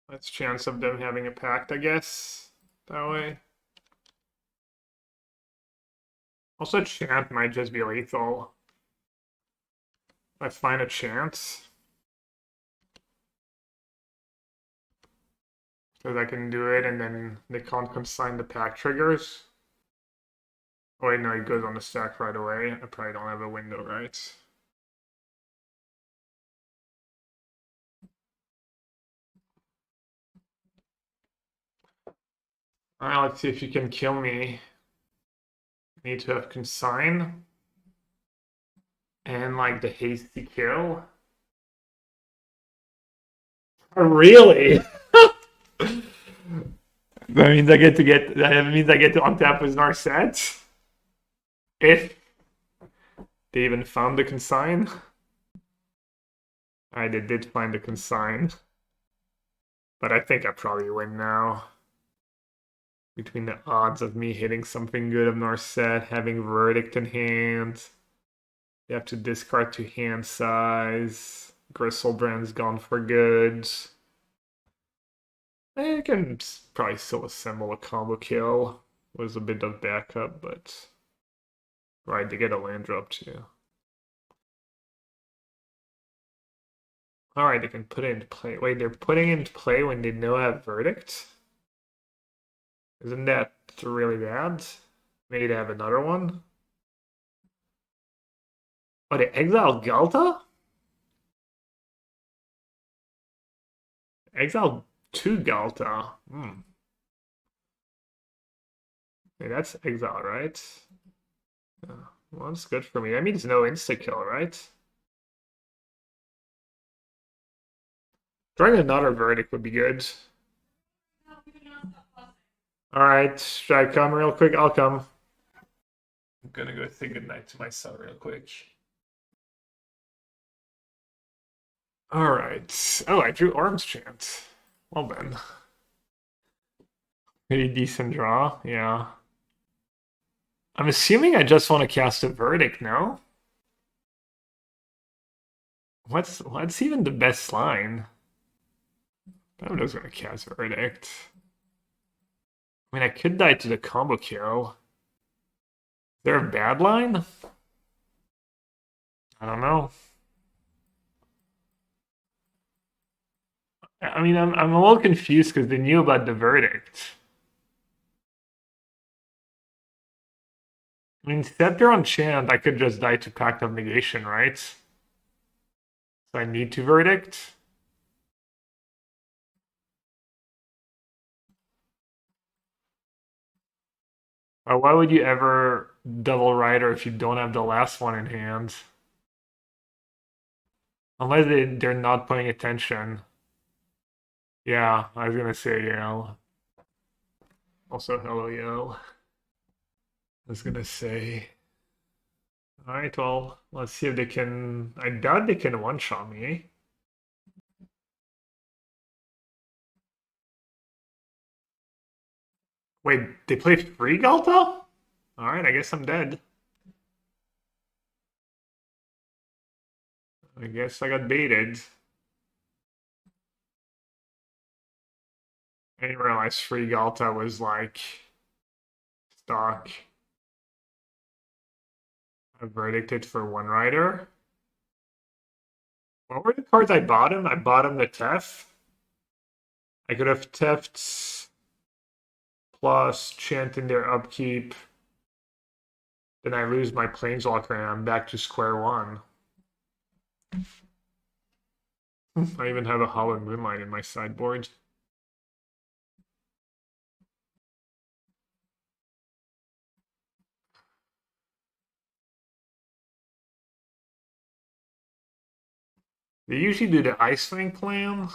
That's chance of them having a pact, I guess. That way. Also, Chant might just be lethal. If I find a chance. Because I can do it and then they can't consign the pack triggers. Oh wait, no, it goes on the stack right away. I probably don't have a window, right? Alright, let's see if you can kill me. Need to have consign. And like the hasty kill. Oh, really? That means I get to untap with Narset. If They even found the consign? Alright, they did find the consign. But I think I probably win now. Between the odds of me hitting something good of Narset, having Verdict in hand. You have to discard to hand size. Gristlebrand's gone for good. I can probably still assemble a combo kill. Was a bit of backup, but right, they get a land drop too. Alright, they can put it into play. Wait, they're putting it into play when they know I have Verdict? Isn't that really bad? Maybe they have another one? Oh, they exile Galta? Exile 2 Galta. Hey, that's exile, right? Well, that's good for me. That means no insta-kill, right? Drawing another Verdict would be good. Alright, should I come real quick? I'll come. I'm gonna go say goodnight to my son real quick. Alright. Oh, I drew Arms Chant. Well then. Pretty decent draw, yeah. I'm assuming I just want to cast a Verdict, no? What's even the best line? I'm just gonna cast Verdict. I mean, I could die to the combo kill. Is there a bad line? I don't know. I mean, I'm a little confused because they knew about the Verdict. I mean, Scepter on Chant, I could just die to Pact of Negation, right? So I need to Verdict. Why would you ever double Rider if you don't have the last one in hand? Unless they're not paying attention. Yeah, I was gonna say Yale. Also, hello, Yale. I was gonna say. Alright, well, let's see if they can. I doubt they can one-shot me. Wait, they play free Galta? Alright, I guess I'm dead. I guess I got baited. I didn't realize free Galta was like stock. I verdicted for one rider. What were the cards I bought him? I bought him the Tef. I could have Teft plus Chant in their upkeep. Then I lose my Planeswalker and I'm back to square one. I even have a Hollow Moonlight in my sideboard. They usually do the Ice Fang plan.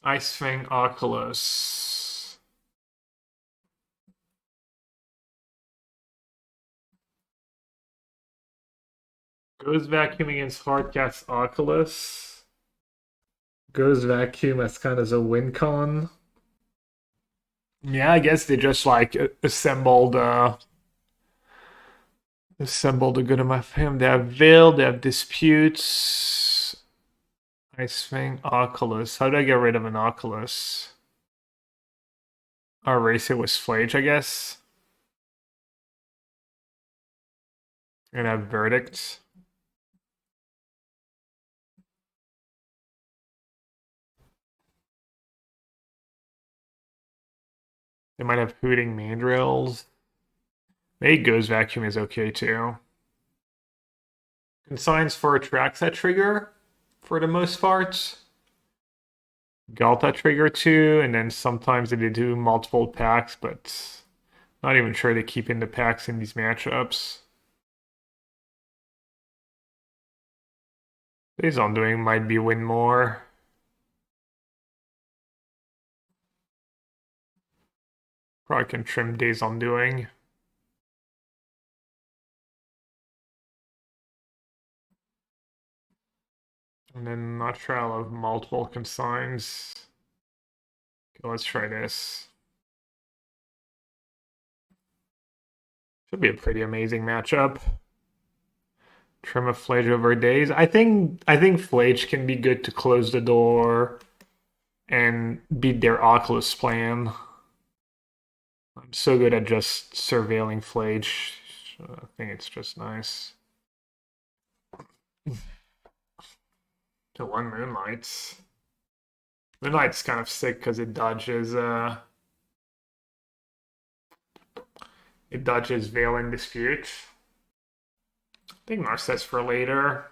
Ice Fang Oculus. Goes Vacuum against Hardcast Oculus. Goes Vacuum as kind of a win con. Yeah, I guess they just like assembled a good amount of him. They have Veil, they have Disputes. Ice Fang Oculus. How do I get rid of an Oculus? Or erase it with Flage, I guess. And have Verdict. They might have Hooting Mandrills. Maybe Goes Vacuum is okay too. Consigns for a track set trigger for the most part. Galta trigger too, and then sometimes they do multiple packs, but not even sure they keep in the packs in these matchups. Days on doing might be win more. Probably can trim days on doing. And then not sure I'll have multiple consigns. Okay, let's try this. Should be a pretty amazing matchup. Trim a Flage over days. I think Flage can be good to close the door and beat their Oculus plan. I'm so good at just surveilling Flage. I think it's just nice. To one Moonlight. Moonlight's kind of sick because it dodges Veil and Dispute. I think Narset's for later.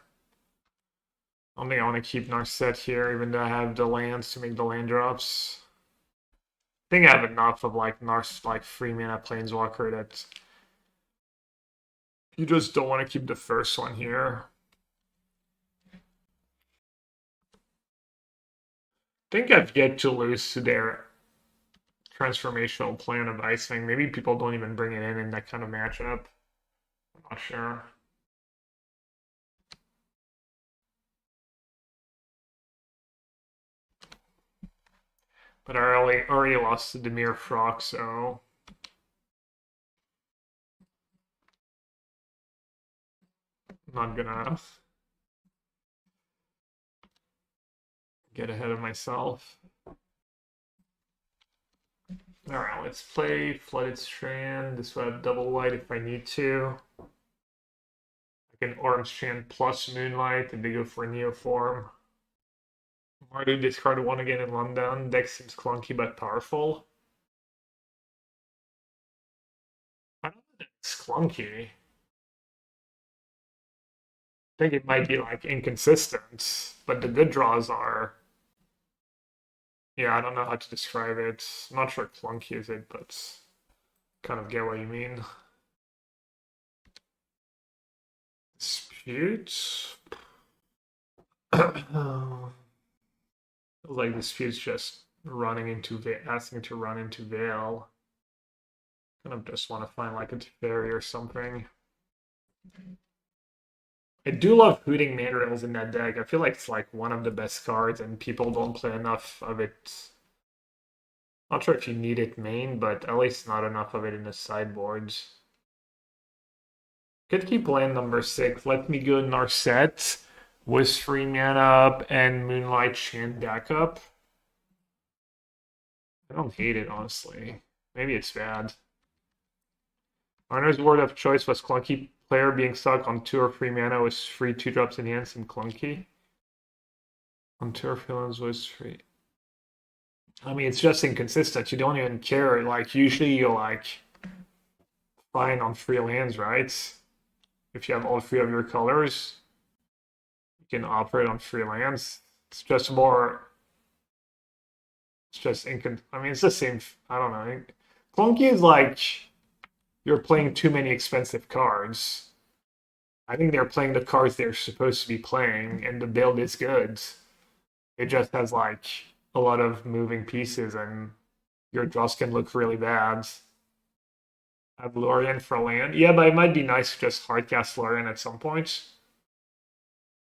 I don't think I want to keep Narset here, even though I have the lands to make the land drops. I think I have enough of like Nars like 3 mana Planeswalker that you just don't want to keep the first one here. I think I've yet to lose to their transformational plan of icing. Maybe people don't even bring it in that kind of matchup. I'm not sure. But I already lost to Demir Frock, so I'm not gonna get ahead of myself. Alright, let's play Flooded Strand. This will have double white if I need to. I can Orange Chant plus Moonlight and they go for Neoform. Mardu discard one again in London. Deck seems clunky but powerful. I don't think it's clunky. I think it might be like inconsistent, but the good draws are. Yeah, I don't know how to describe it. I'm not sure clunky is it, but kind of get what you mean. Dispute. Like Dispute's just asking to run into Veil. Kind of just want to find like a Teferi or something. I do love Hooting Mandrails in that deck. I feel like it's like one of the best cards, and people don't play enough of it. Not sure if you need it main, but at least not enough of it in the sideboards. Could keep playing number 6. Let me go Narset with 3 mana up and Moonlight Chant back up. I don't hate it, honestly. Maybe it's bad. Arner's word of choice was clunky. Player being stuck on 2 or 3 mana with free 2-drops in hand seemed clunky. On 2 or 3 lands was free. I mean, it's just inconsistent. You don't even care. Like, usually you're like fine on 3 lands, right? If you have all 3 of your colors, you can operate on 3 lands. It's just more. It's just I mean, it's the same. I don't know. Clunky is like you're playing too many expensive cards. I think they're playing the cards they're supposed to be playing, and the build is good. It just has like a lot of moving pieces, and your draws can look really bad. Have Lorien for land. Yeah, but it might be nice to just hardcast Lorien at some point.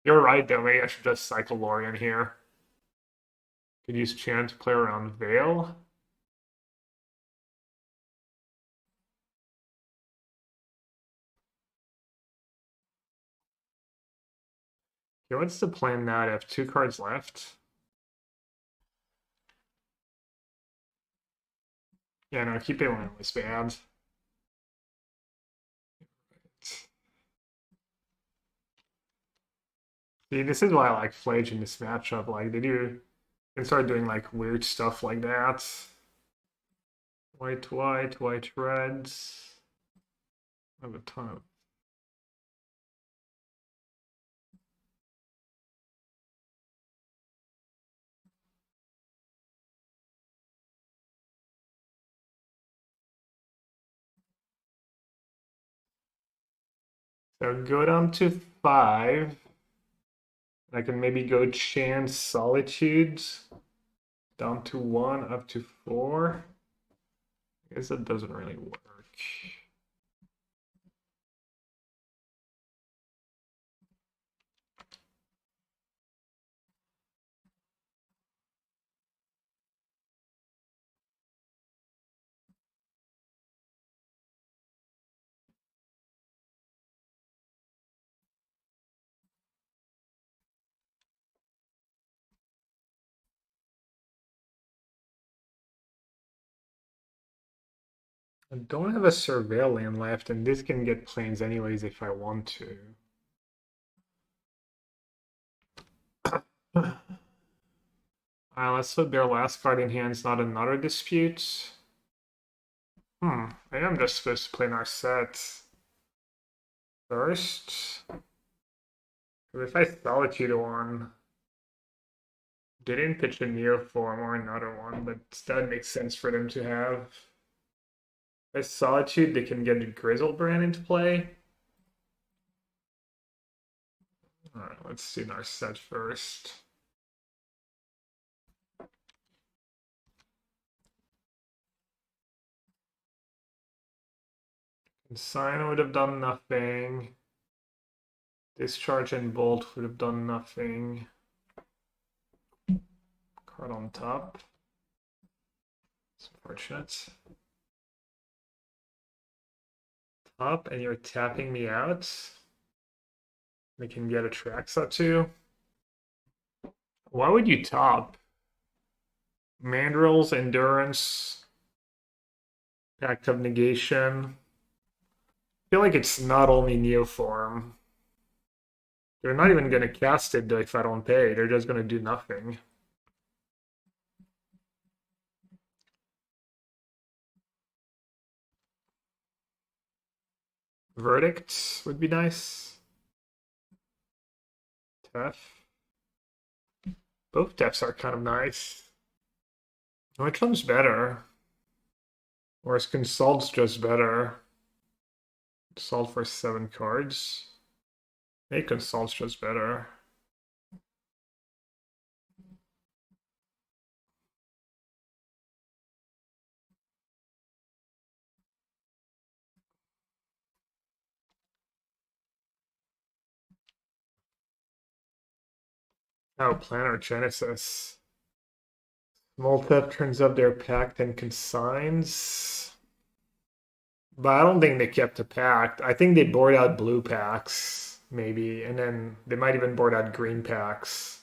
You're right, though. Maybe I should just cycle Lorien here. Could use Chant to play around Veil. Okay, what's the plan now? I have 2 cards left. Yeah, no, keep it when it was bad. See, this is why I like Flage in this matchup. Like, they can start doing like weird stuff like that. White, white, white, reds. I have a ton of. So go down to 5. I can maybe go Chant Solitudes down to 1 up to 4. I guess that doesn't really work. I don't have a surveil land left, and this can get planes anyways if I want to. Let's hope their last card in hand is not another dispute. Maybe I'm just supposed to play Narset first. If I Solitude one, they didn't pitch a Neoform or another one, but that makes sense for them to have. If I Solitude, they can get Grizzlebrand into play. Alright, let's do Narset first. Sign would have done nothing. Discharge and Bolt would have done nothing. Card on top. It's unfortunate. Top, and you're tapping me out. They can get a Traxa too. Why would you top? Mandrels, Endurance, Pact of Negation. I feel like it's not only Neoform. They're not even going to cast it though if I don't pay. They're just going to do nothing. Verdict would be nice. Tef. Both Tefs are kind of nice. Which one's better? Or is Consult's just better? Consult for 7 cards. Hey, Consult's just better. Oh, Planar Genesis. Small Theft turns up their pact and consigns. But I don't think they kept a pact. I think they board out blue packs, maybe, and then they might even board out green packs.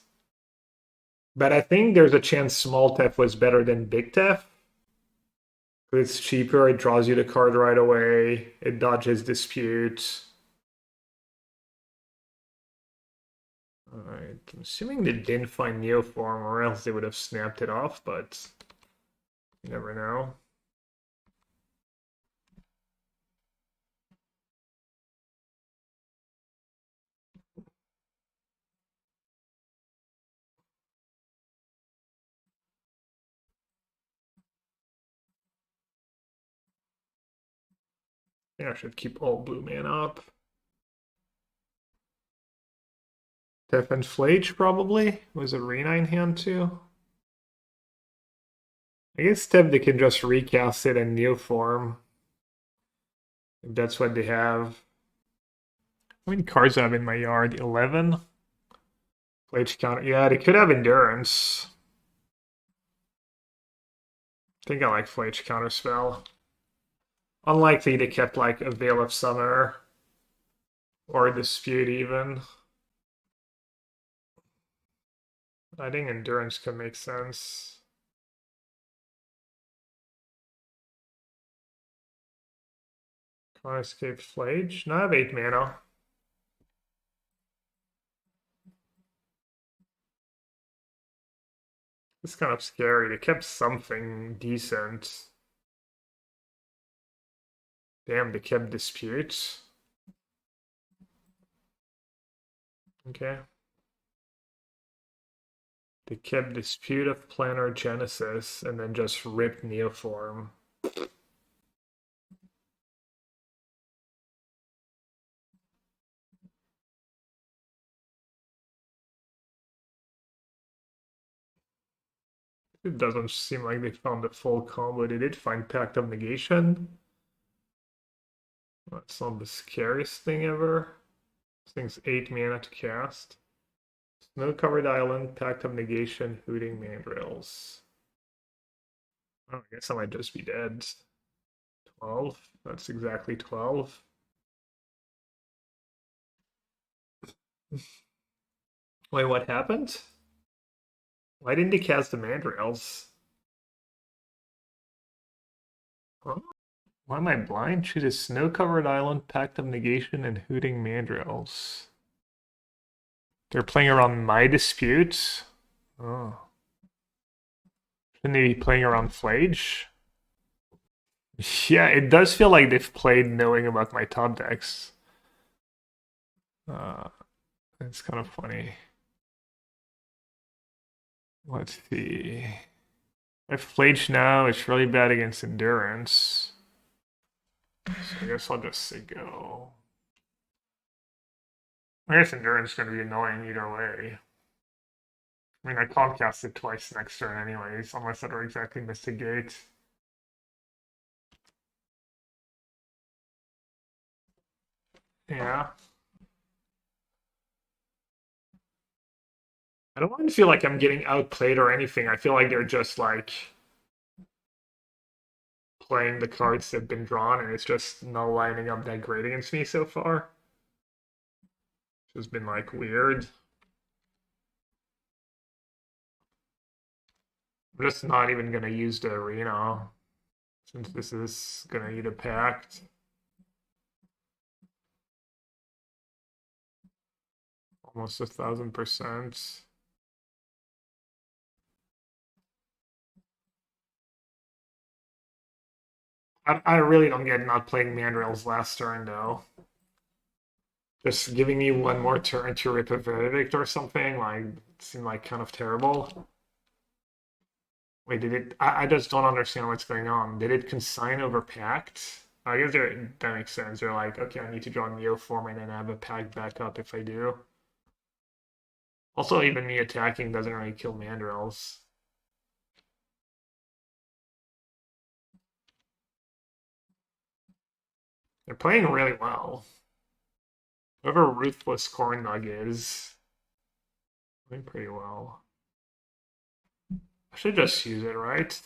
But I think there's a chance Small Theft was better than Big Theft. It's cheaper, it draws you the card right away, it dodges disputes. Alright, I'm assuming they didn't find Neoform, or else they would have snapped it off, but you never know. I think I should keep all blue man up. Tef and Flage, probably? Was it Rena in hand too? I guess Tef, they can just recast it in Neoform. If that's what they have. How many cards do I have in my yard? 11? Flage counter. Yeah, they could have Endurance. I think I like Flage Counterspell. Unlikely they kept like a Veil of Summer or a Dispute even. I think Endurance could make sense. Can't escape Flage. No, I have 8 mana. It's kind of scary. They kept something decent. Damn, they kept Disputes. Okay. They kept Dispute of Planar Genesis and then just ripped Neoform. It doesn't seem like they found the full combo. They did find Pact of Negation. That's not the scariest thing ever. This thing's 8 mana to cast. Snow-covered island, Pact of Negation, Hooting Mandrills. Oh, I guess I might just be dead. 12. That's exactly 12. Wait, what happened? Why didn't he cast the Mandrills? Huh? Why am I blind? Choose a snow-covered island, Pact of Negation, and Hooting Mandrills. They're playing around my disputes? Oh. Shouldn't they be playing around Flage? Yeah, it does feel like they've played knowing about my top decks. Uh, it's kind of funny. Let's see. If Flage now, it's really bad against Endurance. So I guess I'll just say go. I guess Endurance is going to be annoying either way. I mean, I can't cast it twice next turn anyways, unless I don't exactly miss the gate. Yeah. I don't want to feel like I'm getting outplayed or anything. I feel like they're just like playing the cards that have been drawn and it's just not lining up that great against me so far. Which has been like weird. I'm just not even gonna use the arena since this is gonna eat a pact. Almost 1,000%. I really don't get not playing Mandrills last turn though. Just giving me one more turn to rip a verdict or something like seemed like kind of terrible. Wait, did it? I just don't understand what's going on. Did it consign over pact? I guess that makes sense. They're like, okay, I need to draw Neo form and then have a pact backup if I do. Also, even me attacking doesn't really kill Mandrills. They're playing really well. Whoever Ruthless Corn Dog is, playing pretty well. I should just use it, right?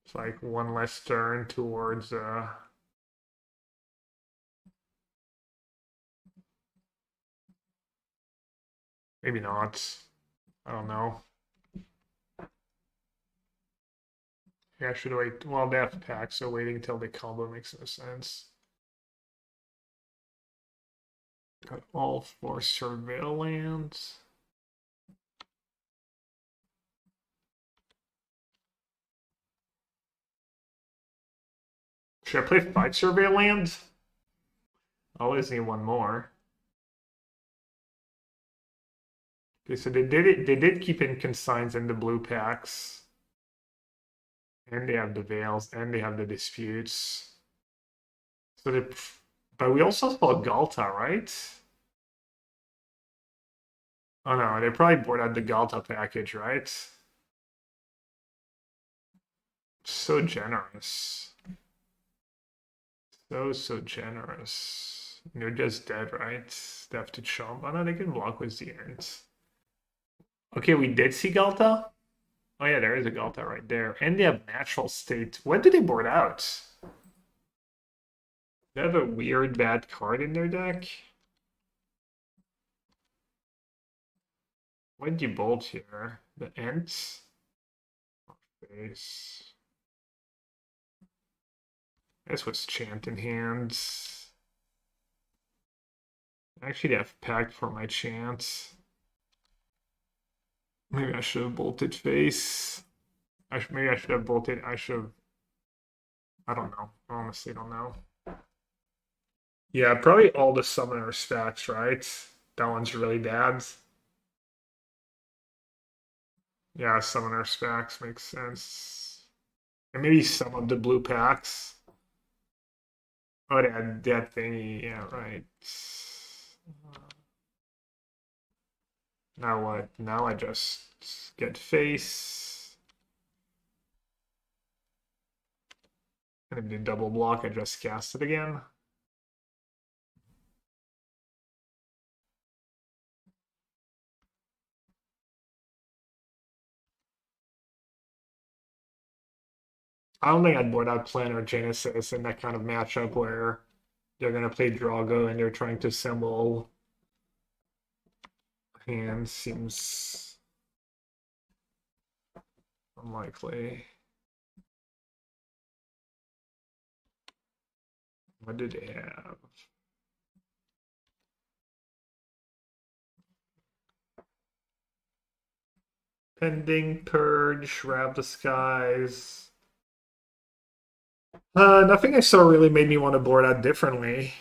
It's like one less turn towards maybe not. I don't know. Yeah, I should wait. Well, they have pack, so waiting until the combo makes no sense. Got all 4 surveillance. Should I play 5 surveillance? I always need one more. Okay, so they did it. They did keep in consigns in the blue packs. And they have the veils, and they have the disputes. So they, but we also saw Galta, right? Oh no, they probably bought out the Galta package, right? So generous. So generous. They're just dead, right? They have to chomp. Oh no, they can block with the ends. Okay, we did see Galta. Oh yeah, there is a Galta right there. And they have natural state. When did they board out? They have a weird bad card in their deck. Why did you bolt here? The Ents? Face. This was Chant in hand. Actually, they have packed for my Chant. Maybe I should have bolted face. Maybe I should have bolted. I should have. I don't know. I honestly don't know. Yeah, probably all the summoner stacks, right? That one's really bad. Yeah, summoner stacks makes sense. And maybe some of the blue packs. Oh, that thingy. Yeah, right. Now what? Now I just get face. And if you double block, I just cast it again. I don't think I'd board out Plan or Genesis in that kind of matchup where they're going to play Drago and they're trying to assemble hands. Seems unlikely. What did they have? Pending Purge, Rab the Skies. Nothing I saw really made me want to board out differently.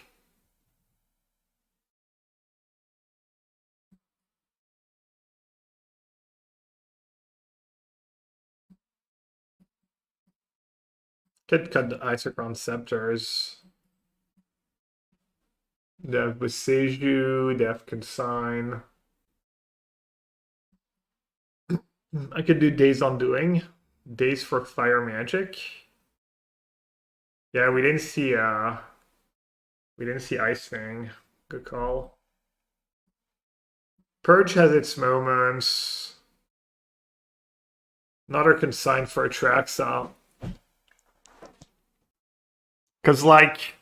Could cut the Isokron Scepters. They have Boseiju, they have Consign. I could do Days Undoing. Days for Fire Magic. Yeah, we didn't see Ice Thing. Good call. Purge has its moments. Another Consign for Atraxa. Because like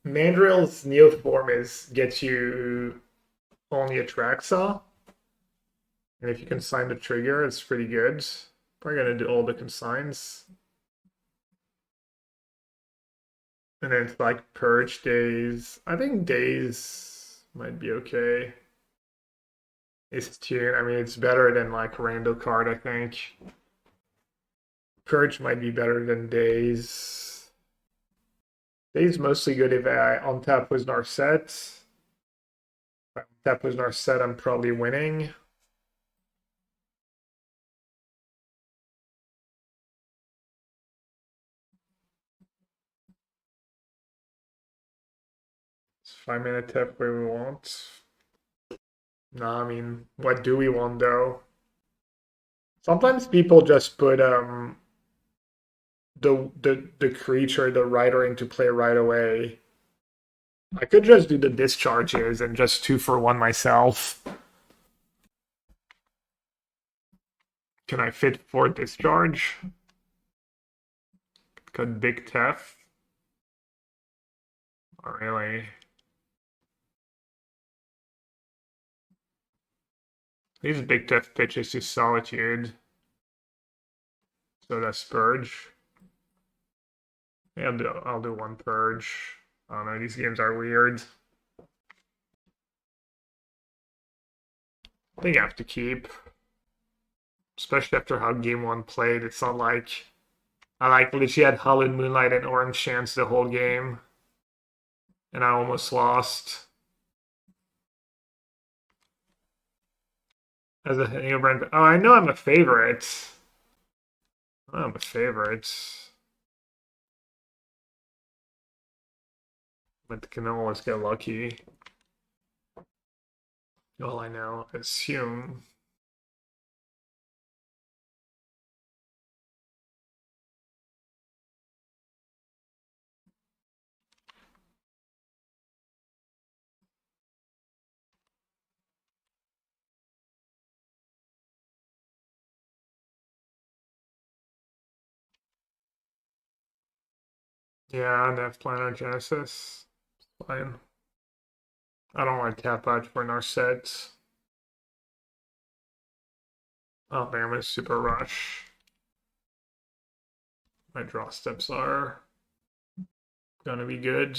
Mandrill's Neoform gets you only Atraxa. And if you consign the trigger, it's pretty good. Probably gonna do all the consigns. And then it's like Purge Days. I think Days might be okay. It's tune. I mean, it's better than like Randall card, I think. Purge might be better than Days. Days mostly good if I untap with Narset. If I untap with Narset, I'm probably winning. It's 5-minute tap where we want. No, I mean, what do we want though? Sometimes people just put the creature, the rider into play right away. I could just do the discharges and just 2-for-1 myself. Can I fit 4 discharge? Could Big Tef? Not really. These Big Tef pitches to Solitude. So that's Purge. Yeah, I'll do 1 Purge. I don't know, these games are weird. I think I have to keep. Especially after how game 1 played. It's not like I literally had Hallowed Moonlight and Orange Chance the whole game. And I almost lost. As a new brand. Oh, I know I'm a favorite. I'm a favorite. But can always get lucky. All I know, assume. Yeah, and have Planar Genesis. Fine. I don't want to tap out for Narset. Oh, damn, it's Super Rush. My draw steps are gonna be good.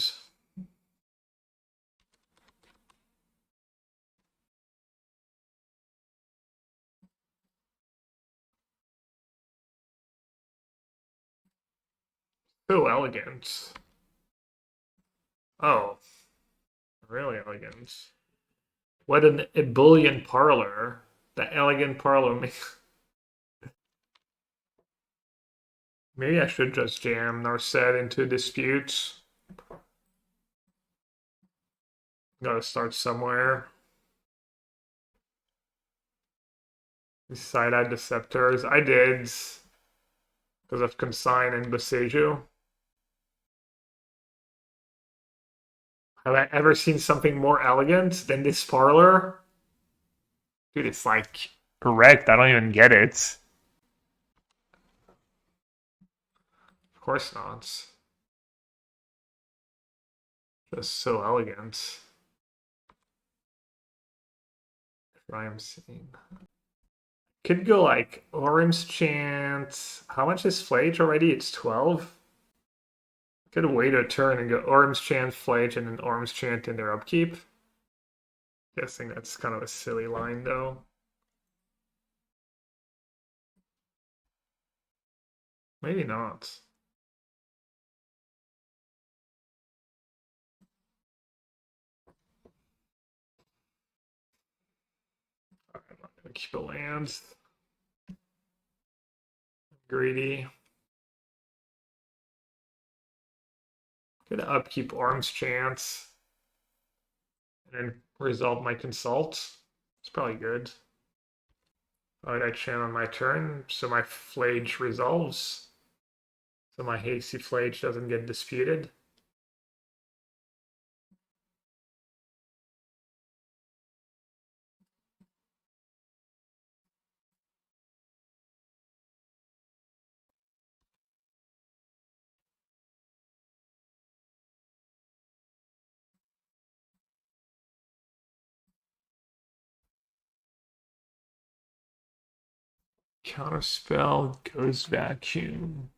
So elegant. Oh, really elegant. What an ebullient parlor. The elegant parlor. Maybe I should just jam Narset into dispute. Gotta start somewhere. Side-eye Deceptors. I did because of Consign and Boseiju. Have I ever seen something more elegant than this parlor? Dude, it's like correct. I don't even get it. Of course not. Just so elegant. I am seeing. Could go like Orim's Chant. How much is Flage already? It's 12. Could wait a turn and go Orim's Chant, Flage, and then Orim's Chant in their upkeep. Guessing that's kind of a silly line though. Maybe not. I'm not gonna keep a land. Greedy. Could upkeep Orim's Chant. And then resolve my Consult. It's probably good. Alright, I chant on my turn, so my Flage resolves. So my Hasty Flage doesn't get disputed. Counterspell goes vacuum.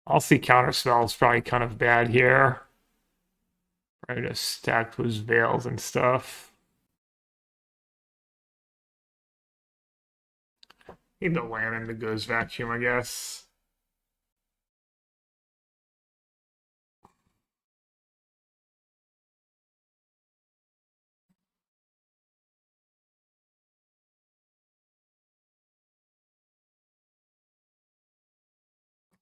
I'll see Counterspell is probably kind of bad here. Probably just stacked with Veils and stuff. Need the land in the goes vacuum, I guess.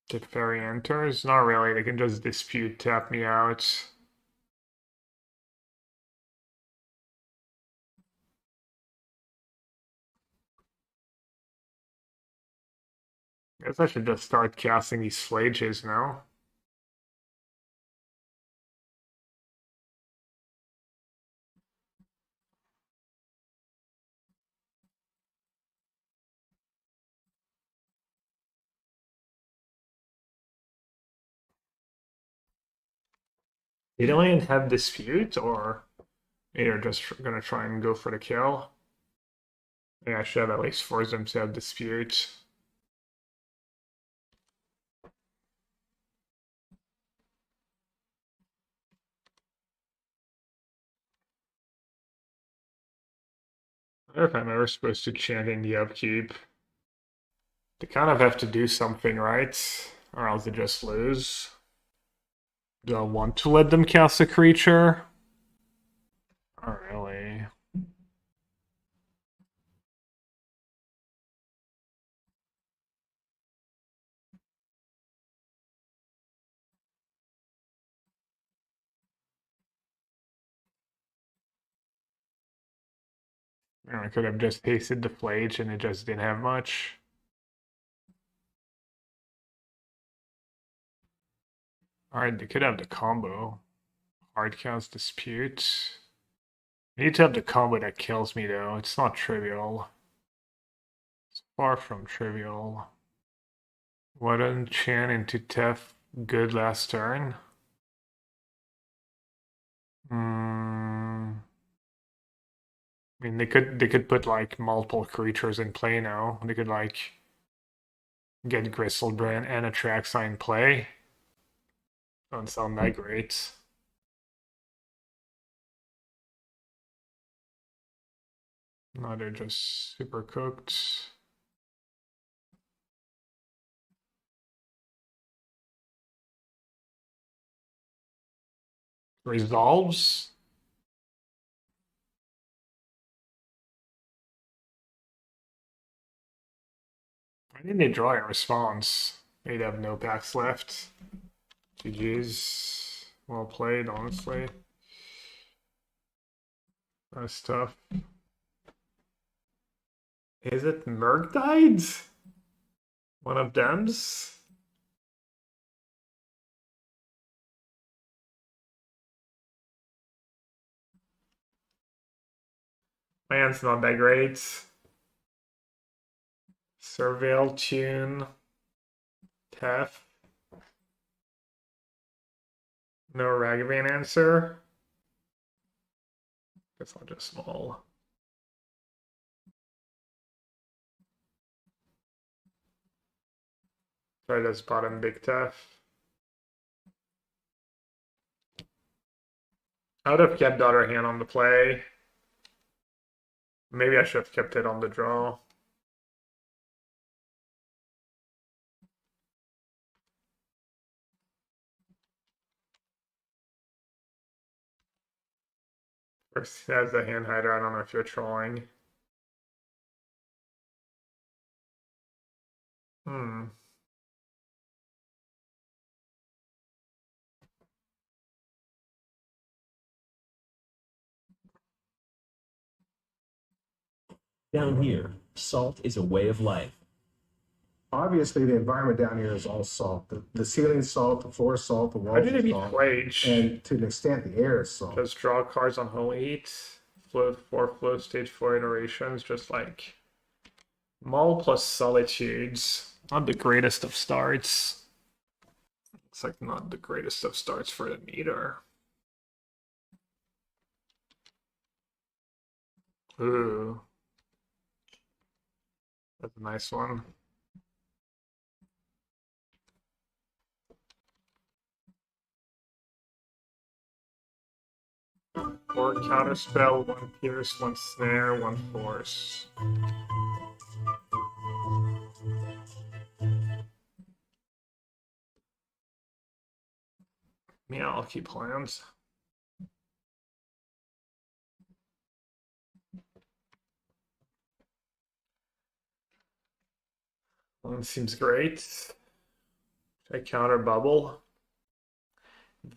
If Fairy enters, not really. They can just dispute, tap me out. Guess I should just start casting these Flages now. They don't even have dispute, or they're just gonna try and go for the kill. Yeah, I should have at least forced them to have dispute. I wonder if I'm ever supposed to chant in the upkeep. They kind of have to do something, right? Or else they just lose. Do I want to let them cast a creature? Not really. I could have just pasted the Flage and it just didn't have much. Alright, they could have the combo. Hard cast dispute. I need to have the combo that kills me though. It's not trivial. It's far from trivial. What enchant into Tef good last turn? I mean they could put like multiple creatures in play now. They could like get Gristlebrand and a Traxine in play. Don't sound that great. No, they're just super cooked. Resolves? Why didn't they draw a response? They'd have no packs left. GG's. Well played, honestly. That's tough. Is it Murktide? One of them's? My hand's not that great. Surveil, Tune, Tef. No Ragavan answer. Guess I'll just small. Try this bottom big Tef. I would have kept Daughter Hand on the play. Maybe I should have kept it on the draw. First has the hand hider. I don't know if you're trolling. Hmm. Down here, salt is a way of life. Obviously, the environment down here is all salt. The ceiling's salt, the floor is salt, the How walls did are it beat salt, Quage? and to an extent, the air is salt. Just draw cards on Holy Heat. Float 4 stage 4 iterations, just like Maul plus Solitudes. Not the greatest of starts. It's like not the greatest of starts for the meter. Ooh. That's a nice one. Or counterspell, 1 pierce, 1 snare, 1 force. Yeah, I'll keep plans. One seems great. I counter bubble.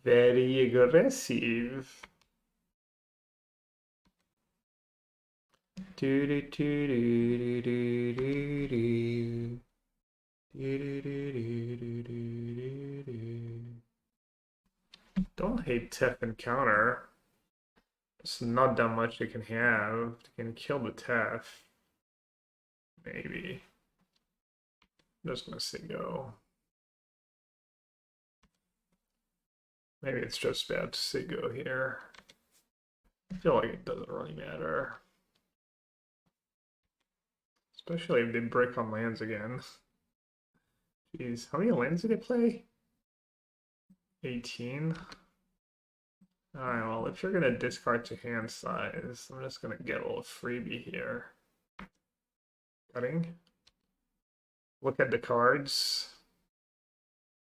Very aggressive. Do do do do do do do. Don't hate Tef and counter. It's not that much they can have. They can kill the Tef. Maybe. I'm just gonna say go. Maybe it's just bad to say go here. I feel like it doesn't really matter. Especially if they break on lands again. Jeez, how many lands did they play? 18. Alright, well, if you're gonna discard to hand size, I'm just gonna get a little freebie here. Cutting. Look at the cards.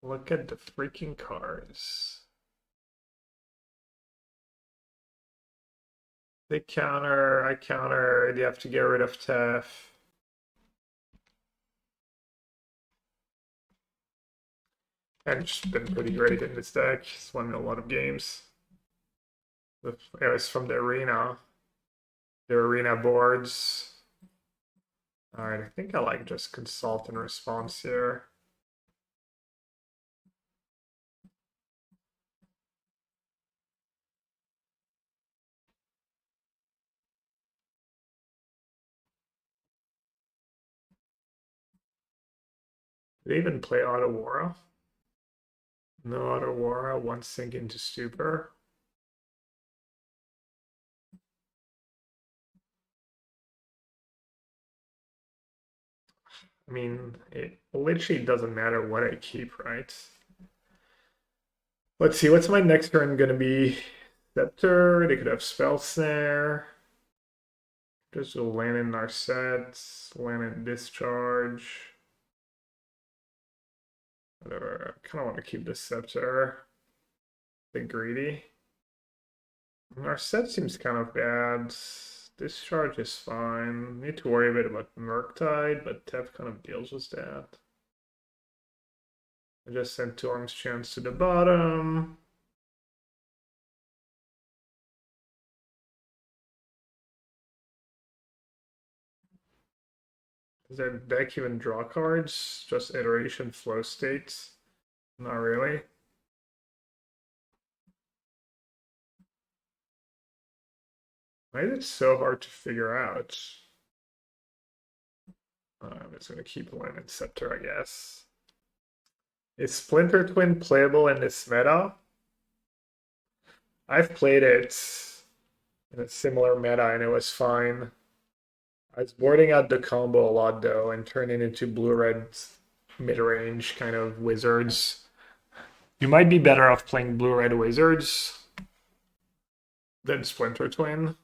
Look at the freaking cards. They counter, I counter, you have to get rid of Tef. And it's been pretty great in this deck. It's won a lot of games. It was from the arena. The arena boards. Alright, I think I like just consult and response here. Did they even play Otawara? No Otawara, 1 sink into stupor. I mean, it literally doesn't matter what I keep, right? Let's see, what's my next turn gonna be? Scepter, they could have Spell Snare. Just a land in our sets, land in Discharge. Whatever, I kind of want to keep the Scepter. Bit greedy. Our set seems kind of bad. Discharge is fine. Need to worry a bit about Murktide, but Tef kind of deals with that. I just sent 2 Arms Chants to the bottom. Does their deck even draw cards? Just iteration flow states? Not really. Why is it so hard to figure out? I'm just gonna keep Land Scepter, I guess. Is Splinter Twin playable in this meta? I've played it in a similar meta and it was fine. I was boarding out the combo a lot though and turning into blue-red mid-range kind of wizards. You might be better off playing blue-red wizards than Splinter Twin.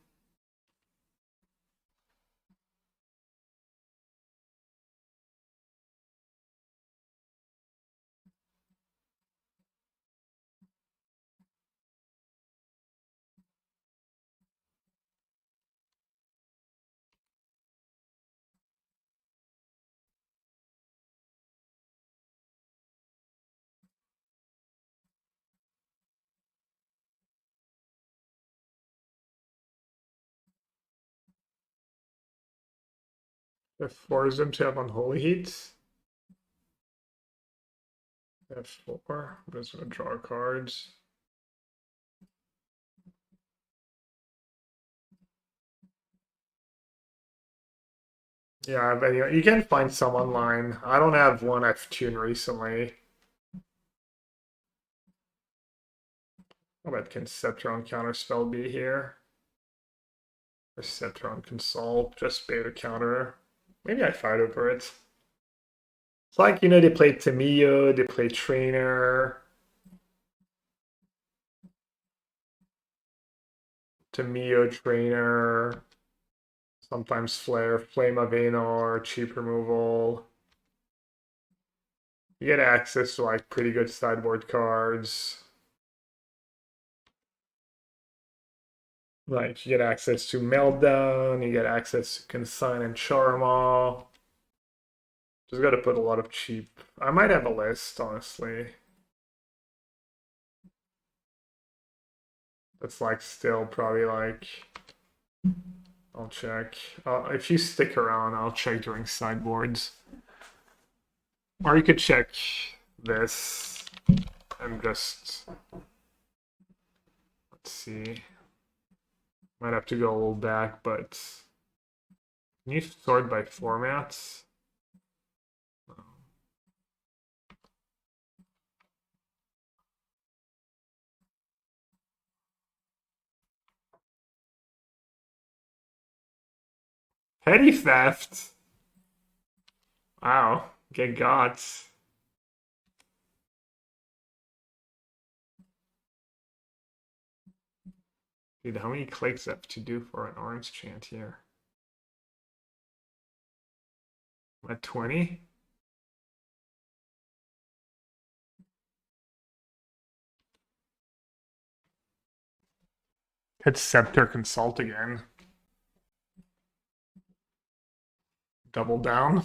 That forces them to have Unholy Heat. F4. I'm just gonna draw cards. Yeah, but you can find some online. I don't have one I've tuned recently. How about can Sceptron Counterspell be here? Or Sceptron Consult, just beta counter. Maybe I fight over it. It's like, you know, they play Tamiyo, they play Trainer. Tamiyo, Trainer. Sometimes Flare, Flame of Anor, cheap removal. You get access to like pretty good sideboard cards. Like you get access to Meltdown, you get access to Consign and Charma. Just gotta put a lot of cheap. I might have a list, honestly. That's like still probably like. I'll check. If you stick around, I'll check during sideboards. Or you could check this and just. Let's see. Might have to go a little back, but. Can you sort by formats? Petty theft. Wow, get got. Dude, how many clicks do I have to do for an orange chant here? I'm at 20? Hit Scepter Consult again. Double down.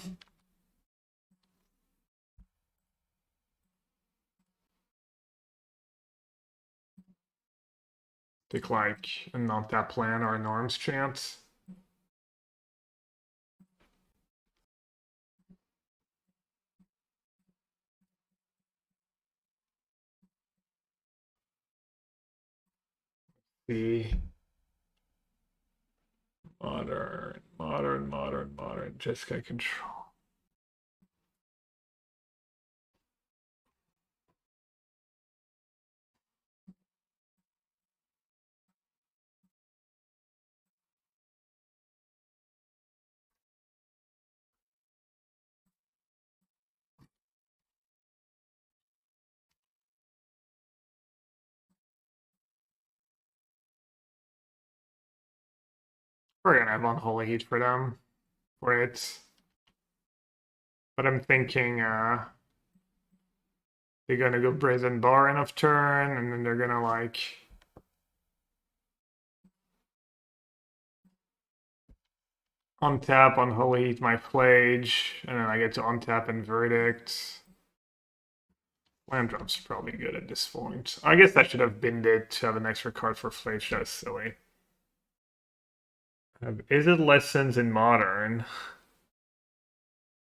Take like a not that plan or a norms chance. The modern Jeskai control. We're gonna have Unholy Heat for them. For it. But I'm thinking they're gonna go Brazen Bar enough turn, and then they're gonna like untap Unholy Heat my Plage, and then I get to untap and Verdict. Land drop's probably good at this point. I guess I should have binned it to have an extra card for Flage. That's silly. Is it lessons in modern?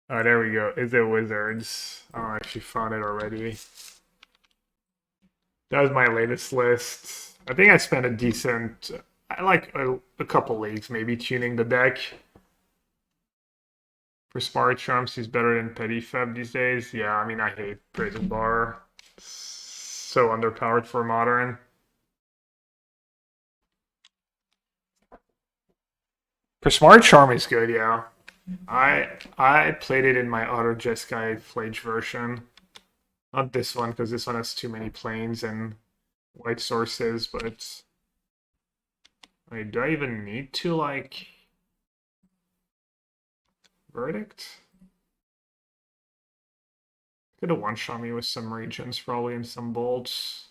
Oh, there we go. Is it Wizards? Oh, I actually found it already. That was my latest list. I think I spent a decent, I like a couple leagues maybe tuning the deck. For Smart Trumps, he's better than Petty Feb these days. Yeah, I mean, I hate Prison Bar. So underpowered for Modern. For Smart Charm is good, yeah. I played it in my other Jeskai Flage version. Not this one, because this one has too many planes and white sources, but wait, do I even need to like Verdict? Could have one-shot me with some regions probably and some bolts.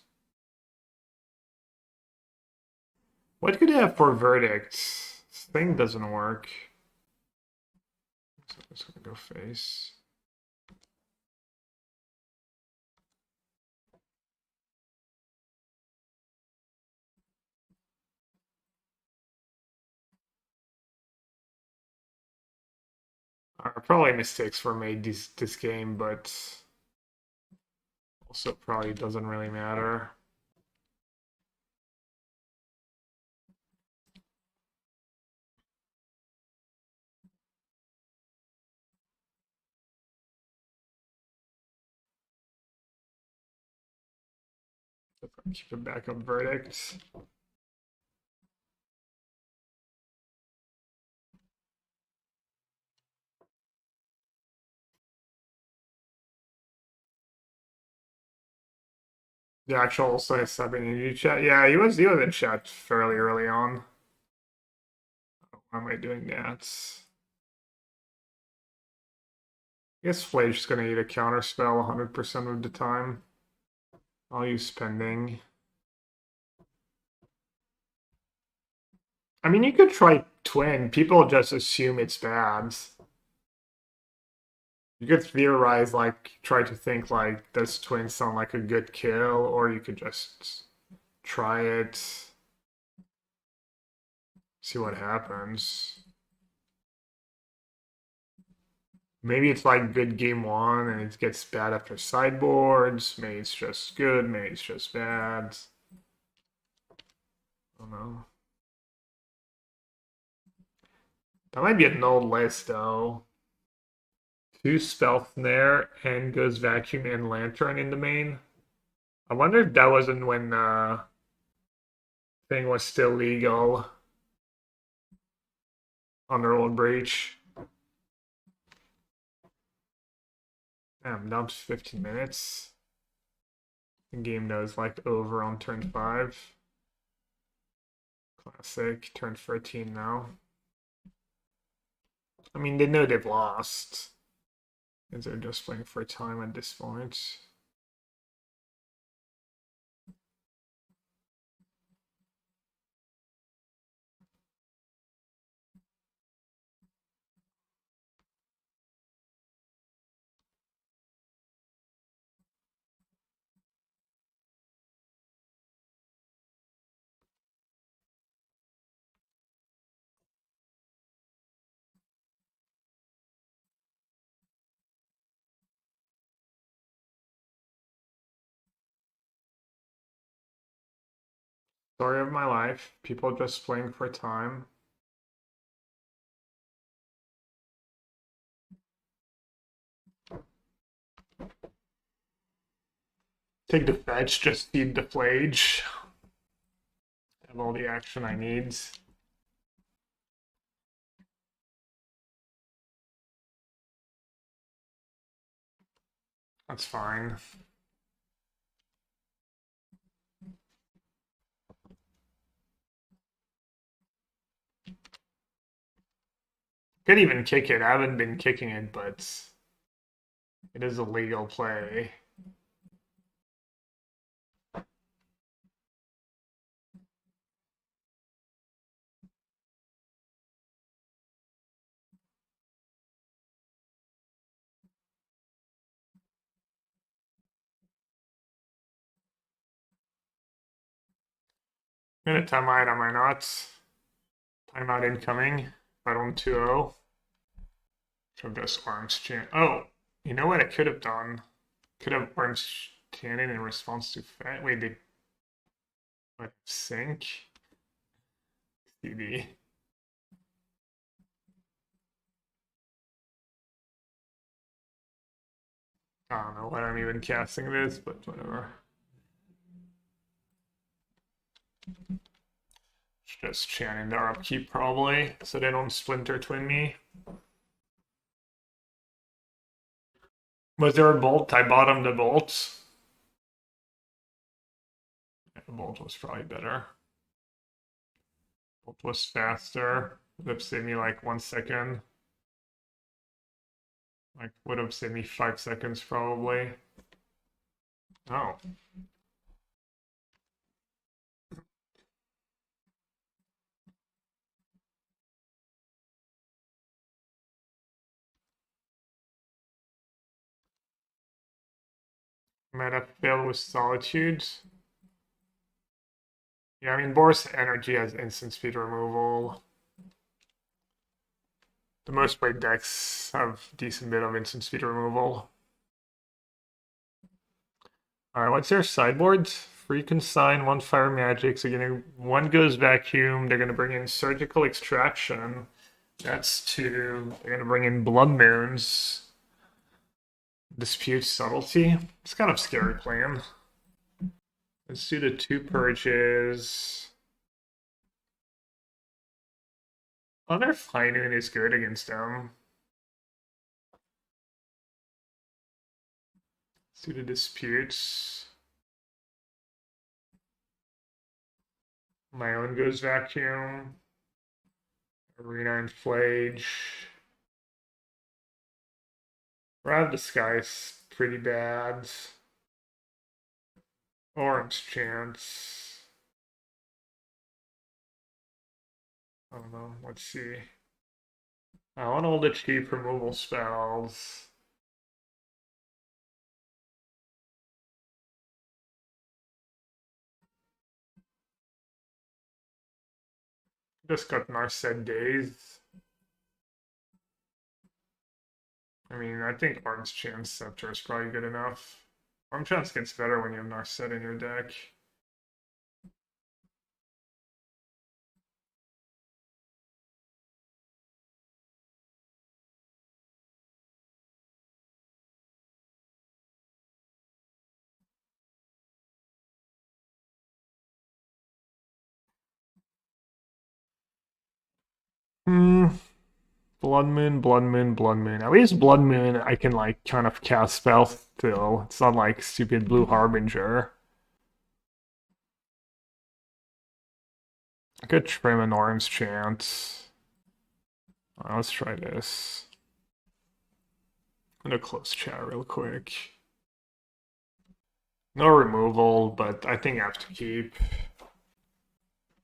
What could I have for Verdict? This thing doesn't work. So I'm just gonna go face. Probably mistakes were made this game, but also probably doesn't really matter. Keep it back up Verdict. The actual also subbing in chat. Yeah, he was in chat fairly early on. Why am I doing that? I guess Flage's gonna need a counter spell 100% of the time. I'll use spending. I mean, you could try twin. People just assume it's bad. You could theorize, like, try to think, like, does twin sound like a good kill? Or you could just try it, see what happens. Maybe it's like good game one and it gets bad after sideboards. Maybe it's just good. Maybe it's just bad. I don't know. That might be a null list though. Two spell snare and goes vacuum and lantern in the main. I wonder if that wasn't when thing was still legal under Old Breach. I'm down to 15 minutes. The game knows like over on turn 5. Classic, turn 13 now. I mean, they know they've lost. Because they're just playing for time at this point. Story of my life. People just playing for time. Take the fetch, just feed the flage. Have all the action I need. That's fine. Could even kick it. I haven't been kicking it, but it is a legal play. Minute timeout, am I not? Timeout incoming. Right on 2-0. So this arms chant. Oh, you know what I could have done? Could have arms chanted in response to fat. Wait, they what sync? CD. I don't know why I'm even casting this, but whatever. Just chanting their upkeep probably, so they don't splinter twin me. Was there a bolt? I bottomed the bolt. Yeah, the bolt was probably better. Bolt was faster. Would have saved me like 1 second. Like would have saved me 5 seconds probably. Oh. Meta fail with Solitude. Yeah, I mean, Boris Energy has instant speed removal. The most played decks have decent bit of instant speed removal. Alright, what's their sideboard? Free consign, 1 fire magic. So one goes vacuum. They're gonna bring in surgical extraction. That's 2. They're gonna bring in blood moons. Dispute subtlety. It's kind of scary plan. Let's do the 2 purges. Other High Noon is good against them. Let's do the disputes. My own goes vacuum. Arena and Flage. Wrath Disguise, pretty bad. Orange Chance. I don't know, let's see. I want all the cheap removal spells. Just got Narset Days. I mean, I think Orange Chance Scepter is probably good enough. Orange Chance gets better when you have Narset in your deck. Hmm. Blood Moon, Blood Moon, Blood Moon. At least Blood Moon I can like kind of cast spells still. It's not like stupid Blue Harbinger. I could trim an Orange Chant. Let's try this. I'm gonna close chat real quick. No removal, but I think I have to keep.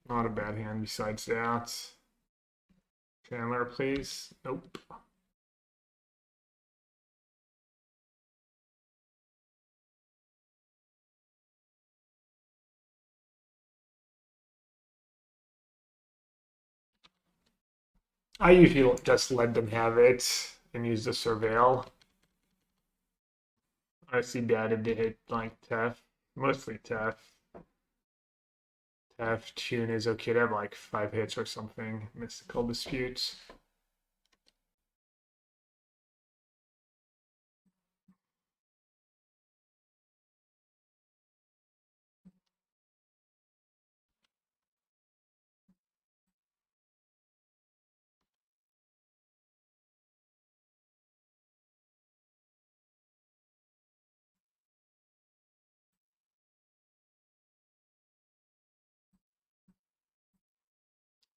Not a bad hand besides that. Chandler, please. Nope. I usually just let them have it and use the surveil. I see bad if they hit like Tef. Mostly Tef. Tef tune is okay to have like 5 hits or something. Mystical disputes.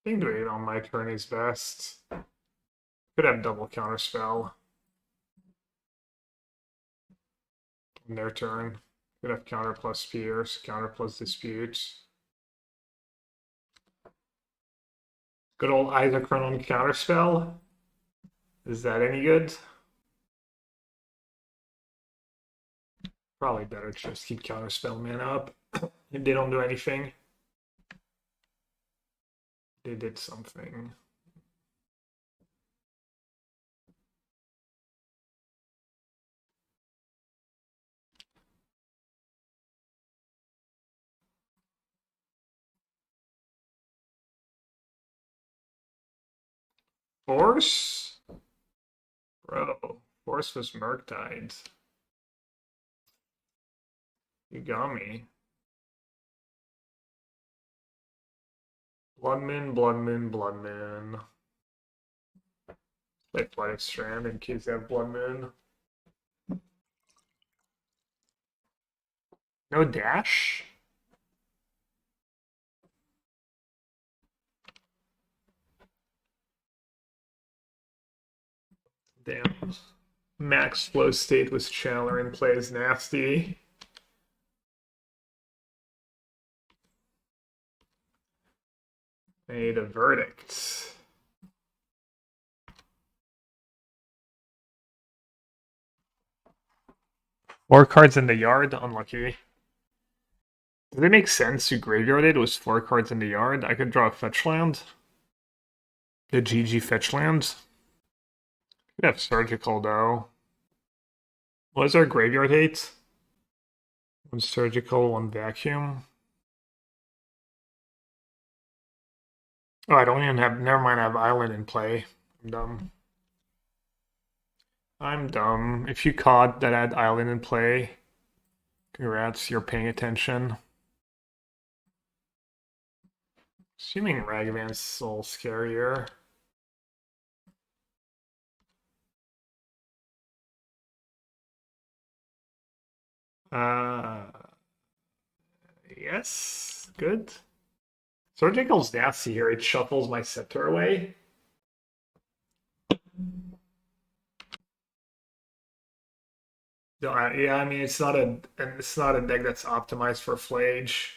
I think doing it on my turn is best. Could have double counterspell on their turn. Could have counter plus pierce, counter plus dispute. Good old Isochron on counterspell. Is that any good? Probably better to just keep counterspell mana up. If they don't do anything. They did something. Force? Bro, Force was Murktide. You got me. Bloodman, Bloodman, Bloodman. Play Flooded Strand in case you have Bloodman. No dash? Damn. Max flow state with Chandler in play is nasty. Made a verdict. Four cards in the yard, unlucky. Does it make sense to graveyard it with 4 cards in the yard? I could draw a fetch land. The GG fetch land. Could have surgical though. What is our graveyard hate? 1 surgical, 1 vacuum. Oh, I don't even have. Never mind, I have island in play. I'm dumb. I'm dumb. If you caught that I had island in play, congrats, you're paying attention. Assuming Ragavan's a little scarier. Yes, good. Surgical's nasty here. It shuffles my scepter away. Yeah, I mean it's not a deck that's optimized for Flage.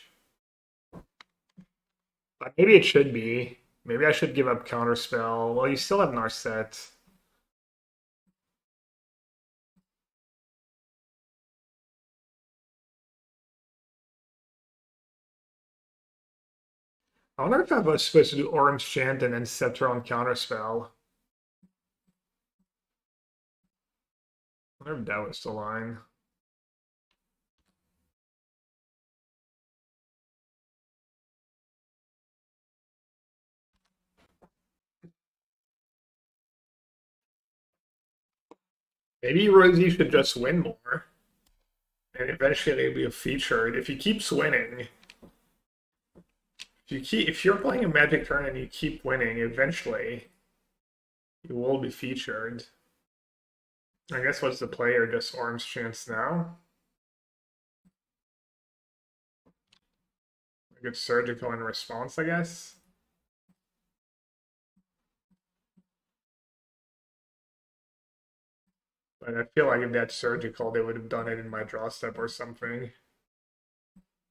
But maybe it should be. Maybe I should give up Counterspell. Well, you still have Narset. I wonder if I was supposed to do Orange Chant and then Scepter on Counterspell. I wonder if that was the line. Maybe Rosie should just win more. And eventually it'll be featured. If he keeps winning. If you're playing a Magic turn and you keep winning, eventually you will be featured. I guess what's the play, or just Orange Chance now? A good surgical in response, I guess. But I feel like if that's surgical, they would have done it in my draw step or something.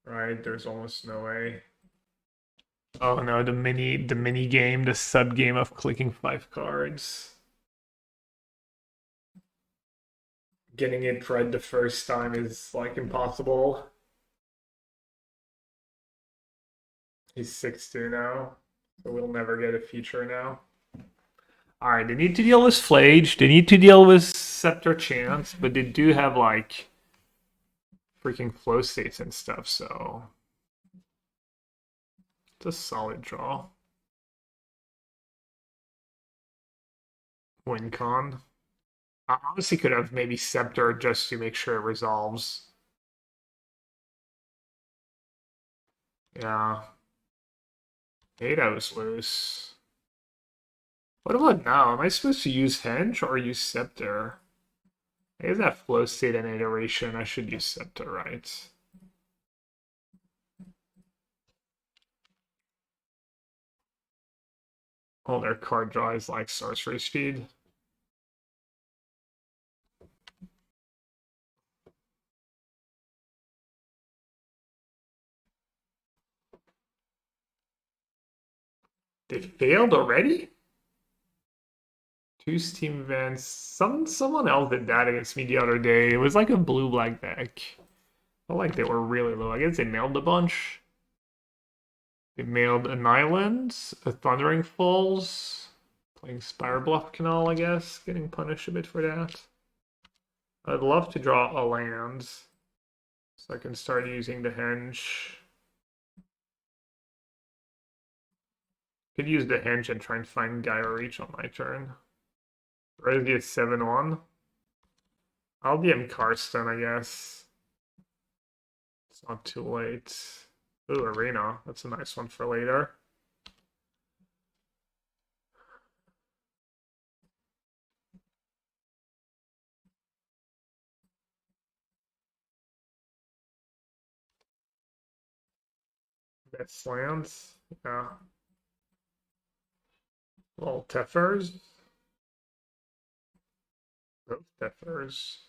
Right? There's almost no way. Oh no, the mini game, the sub game of clicking 5 cards. Getting it right the first time is like impossible. He's 6-2 now, so we'll never get a feature now. Alright, they need to deal with Flage, they need to deal with Scepter Chance, but they do have like freaking flow states and stuff, so it's a solid draw. Win con. I honestly could have maybe Scepter just to make sure it resolves. Yeah. Data was loose. What about now? Am I supposed to use Henge or use Scepter? I guess that flow state and iteration, I should use Scepter, right? Oh, their card draw is like sorcery speed. They failed already? 2 Steam events. Someone else did that against me the other day. It was like a blue-black deck. I felt like they were really low. I guess they mailed a bunch. They mailed an island, a Thundering Falls, playing Spire Bluff Canal, I guess, getting punished a bit for that. I'd love to draw a land, so I can start using the Henge. Could use the henge and try and find Gaia Reach on my turn. Resi is 7-1. I'll DM Karsten, I guess. It's not too late. Ooh, Arena. That's a nice one for later. That's lands. Yeah. Well, Tethers. Both Tethers.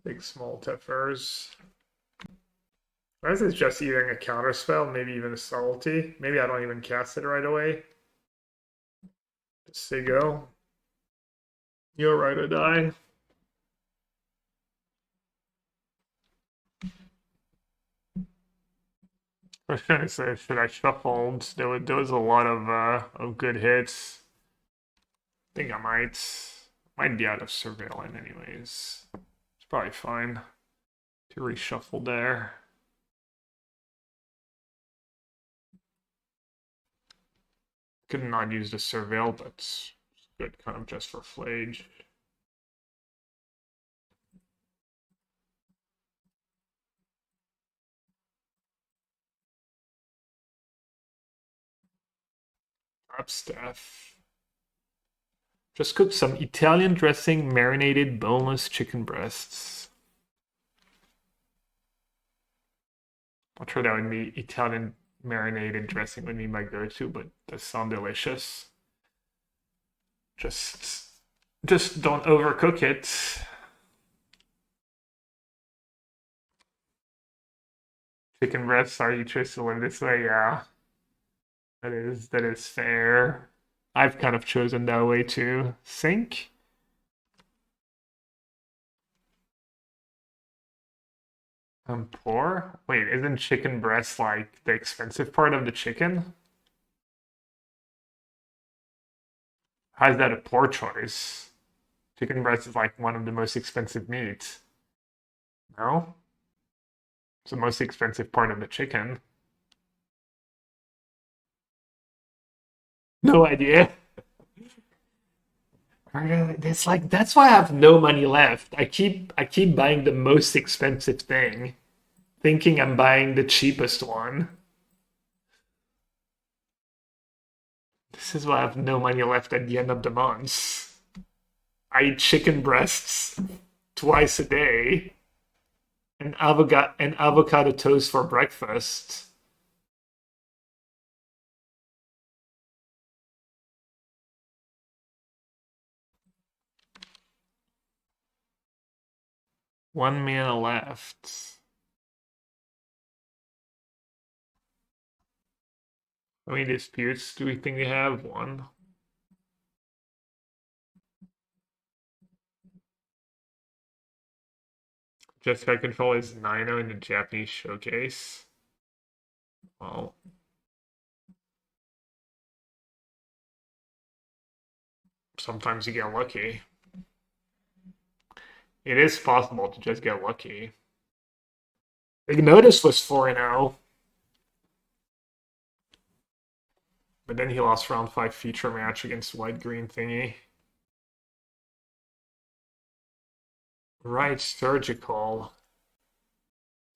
Big small Tethers. Why is it just eating a counter spell? Maybe even a subtlety. Maybe I don't even cast it right away. Sigo. You're right or die. I was trying to say, should I shuffled? There was a lot of good hits. I think I might be out of surveillance anyways. It's probably fine to reshuffle there. Could not use the surveil, but it's good kind of just for flage. Up staff. Just cook some Italian dressing marinated boneless chicken breasts. Not sure that would be Italian marinated dressing would be my go-to, but does sound delicious. Just don't overcook it. Chicken breasts are you choose to live this way? Yeah. That is fair. I've kind of chosen that way too. Sink. Poor? Wait, isn't chicken breast like the expensive part of the chicken? How is that a poor choice? Chicken breast is like one of the most expensive meats. No? It's the most expensive part of the chicken. No idea. It's like that's why I have no money left. I keep buying the most expensive thing, thinking I'm buying the cheapest one. This is why I have no money left at the end of the month. I eat chicken breasts twice a day and avocado toast for breakfast. One meal left. How many disputes do we think we have? One. Jeskai control is 9-0 in the Japanese showcase. Well, sometimes you get lucky. It is possible to just get lucky. Ignotus was 4-0. But then he lost round 5 feature match against white green thingy. Right, surgical.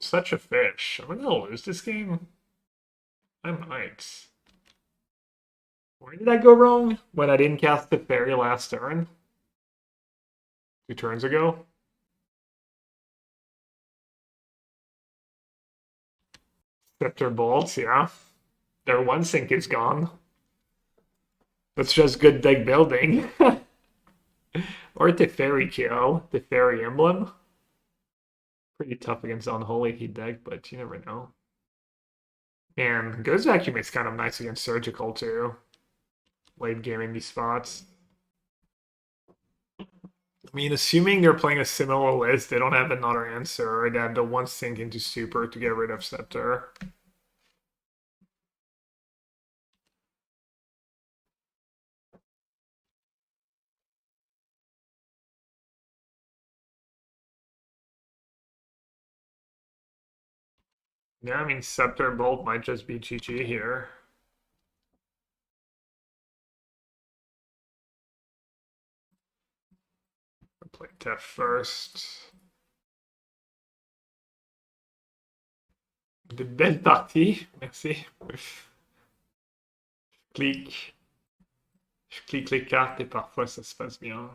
Such a fish. Am I gonna lose this game? I might. Where did I go wrong? When I didn't cast the fairy last turn? 2 turns ago? Scepter bolts, yeah. Their one sink is gone. That's just good deck building. Or Teferi kill, Teferi emblem. Pretty tough against Unholy Heat deck, but you never know. And Ghost Vacuum is kind of nice against Surgical too. Late game in these spots. I mean, assuming they're playing a similar list, they don't have another answer. They have the one sink into Super to get rid of Scepter. Yeah, I mean, Scepter Bolt might just be GG here. Play Tef first. De belles parties, merci. Clique. Je clique les cartes et parfois ça se passe bien.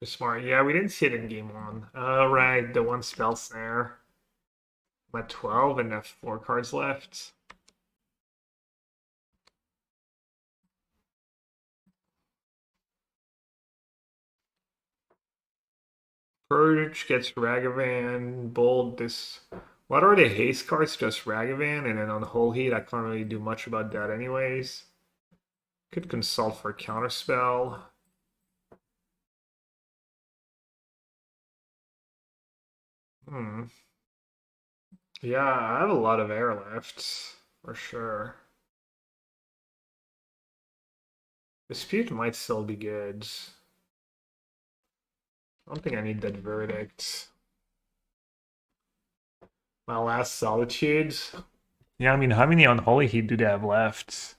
Smart. Yeah, we didn't see it in game one. Alright, the one spell snare. I'm at 12 and have 4 cards left. Purge gets Ragavan, Bold, this... What are the haste cards? Just Ragavan, and then on Whole Heat, I can't really do much about that anyways. Could consult for Counterspell. Yeah, I have a lot of air left, for sure. Dispute might still be good. I don't think I need that Verdict. My last Solitude. Yeah, I mean, how many Unholy Heat do they have left?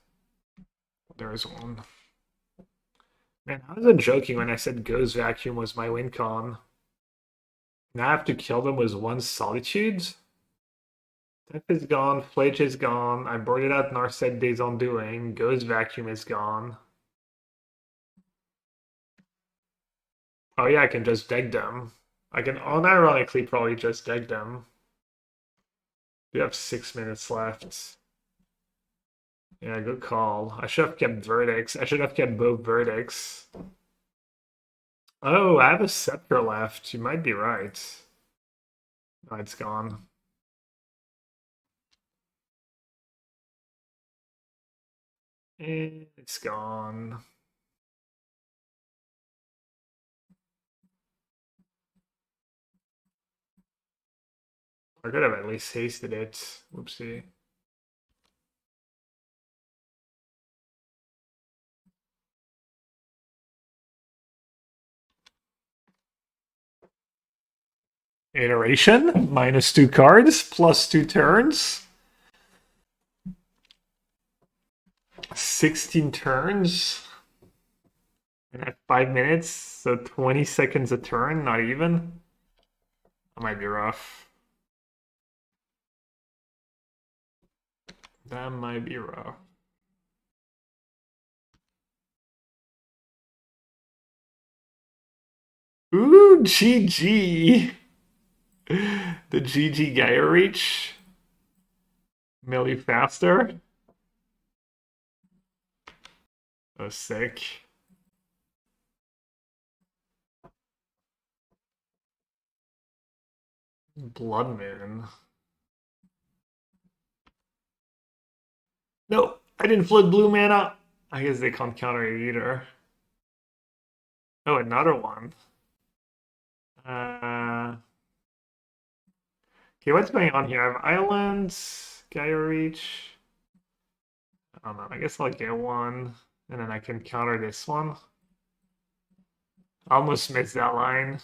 There's one. Man, I wasn't joking when I said Go's Vacuum was my win con. Now I have to kill them with one Solitude? Death is gone, Flage is gone, I boarded out Narset Days Undoing, Go's Vacuum is gone. Oh yeah, I can just deck them. I can unironically probably just deck them. We have 6 minutes left. Yeah, good call. I should have kept verdicts. I should have kept both verdicts. Oh, I have a scepter left. You might be right. No, it's gone. It's gone. I could have at least hasted it. Whoopsie. Iteration, -2 cards, +2 turns. 16 turns. And at 5 minutes, so 20 seconds a turn, not even. That might be rough. That might be rough. Ooh, GG. The GG Gaia Reach. Millie faster. Oh, sick. Blood Moon. No, I didn't flip blue mana. I guess they can't counter it either. Oh, another one. Okay, what's going on here? I have Islands, Gaia Reach. I don't know. I guess I'll get one, and then I can counter this one. I almost missed that line.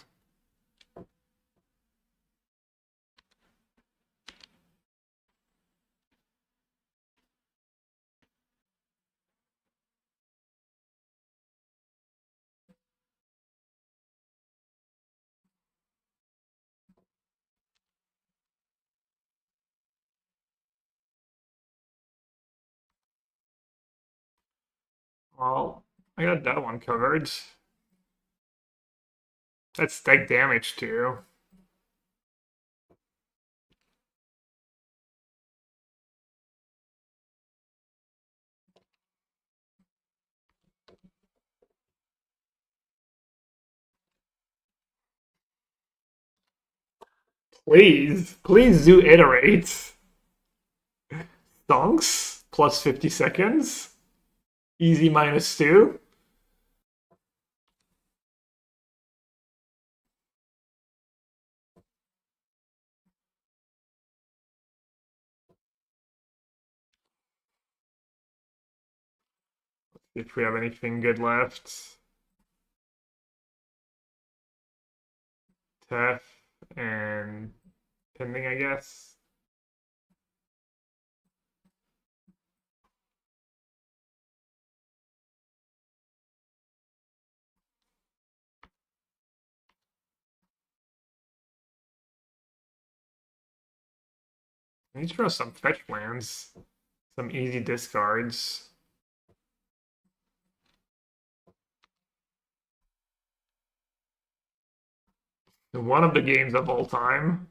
Well, I got that one covered. That's deck damage too. Please, please do iterate. Stonks, plus 50 seconds. Easy -2. If we have anything good left. Tef and pending, I guess. I need to throw some fetch lands, some easy discards. One of the games of all time.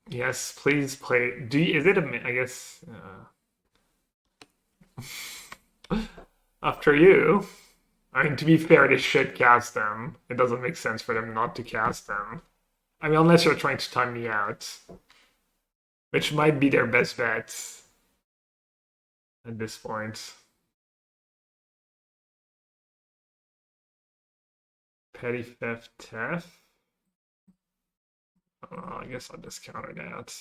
Yes, please play. Is it a? I guess. After you. I mean, to be fair, they should cast them. It doesn't make sense for them not to cast them. I mean, unless you're trying to time me out, which might be their best bet at this point. Petty theft. I guess I'll just counter that.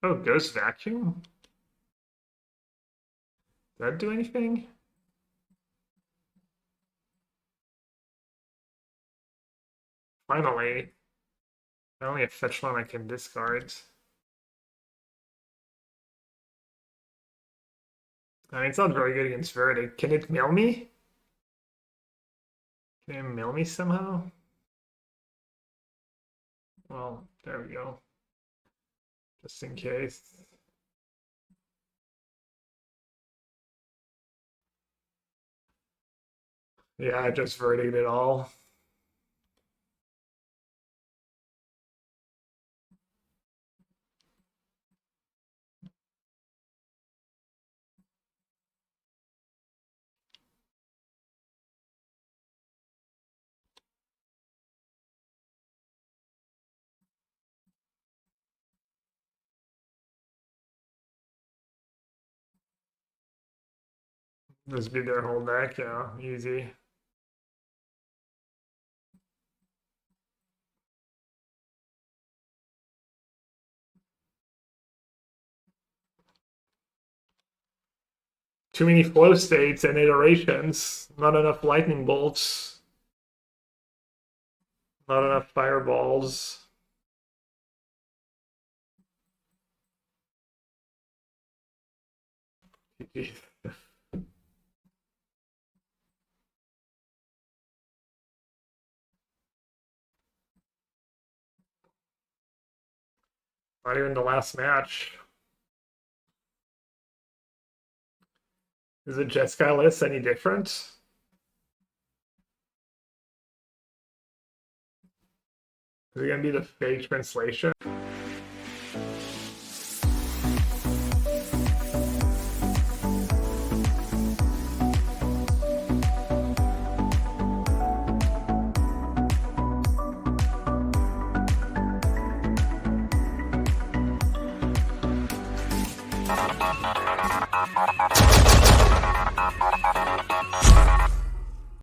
Oh, Ghost Vacuum? Does that do anything? Finally a fetch one I can discard. I mean, it's not very good against Verdict. Can it mill me? Can it mill me somehow? Well, there we go. Just in case. Yeah, I just Verdict it all. Just be their whole deck, yeah, easy. Too many flow states and iterations. Not enough lightning bolts. Not enough fireballs. Not even the last match. Is the Jeskai list any different? Is it gonna be the fake translation?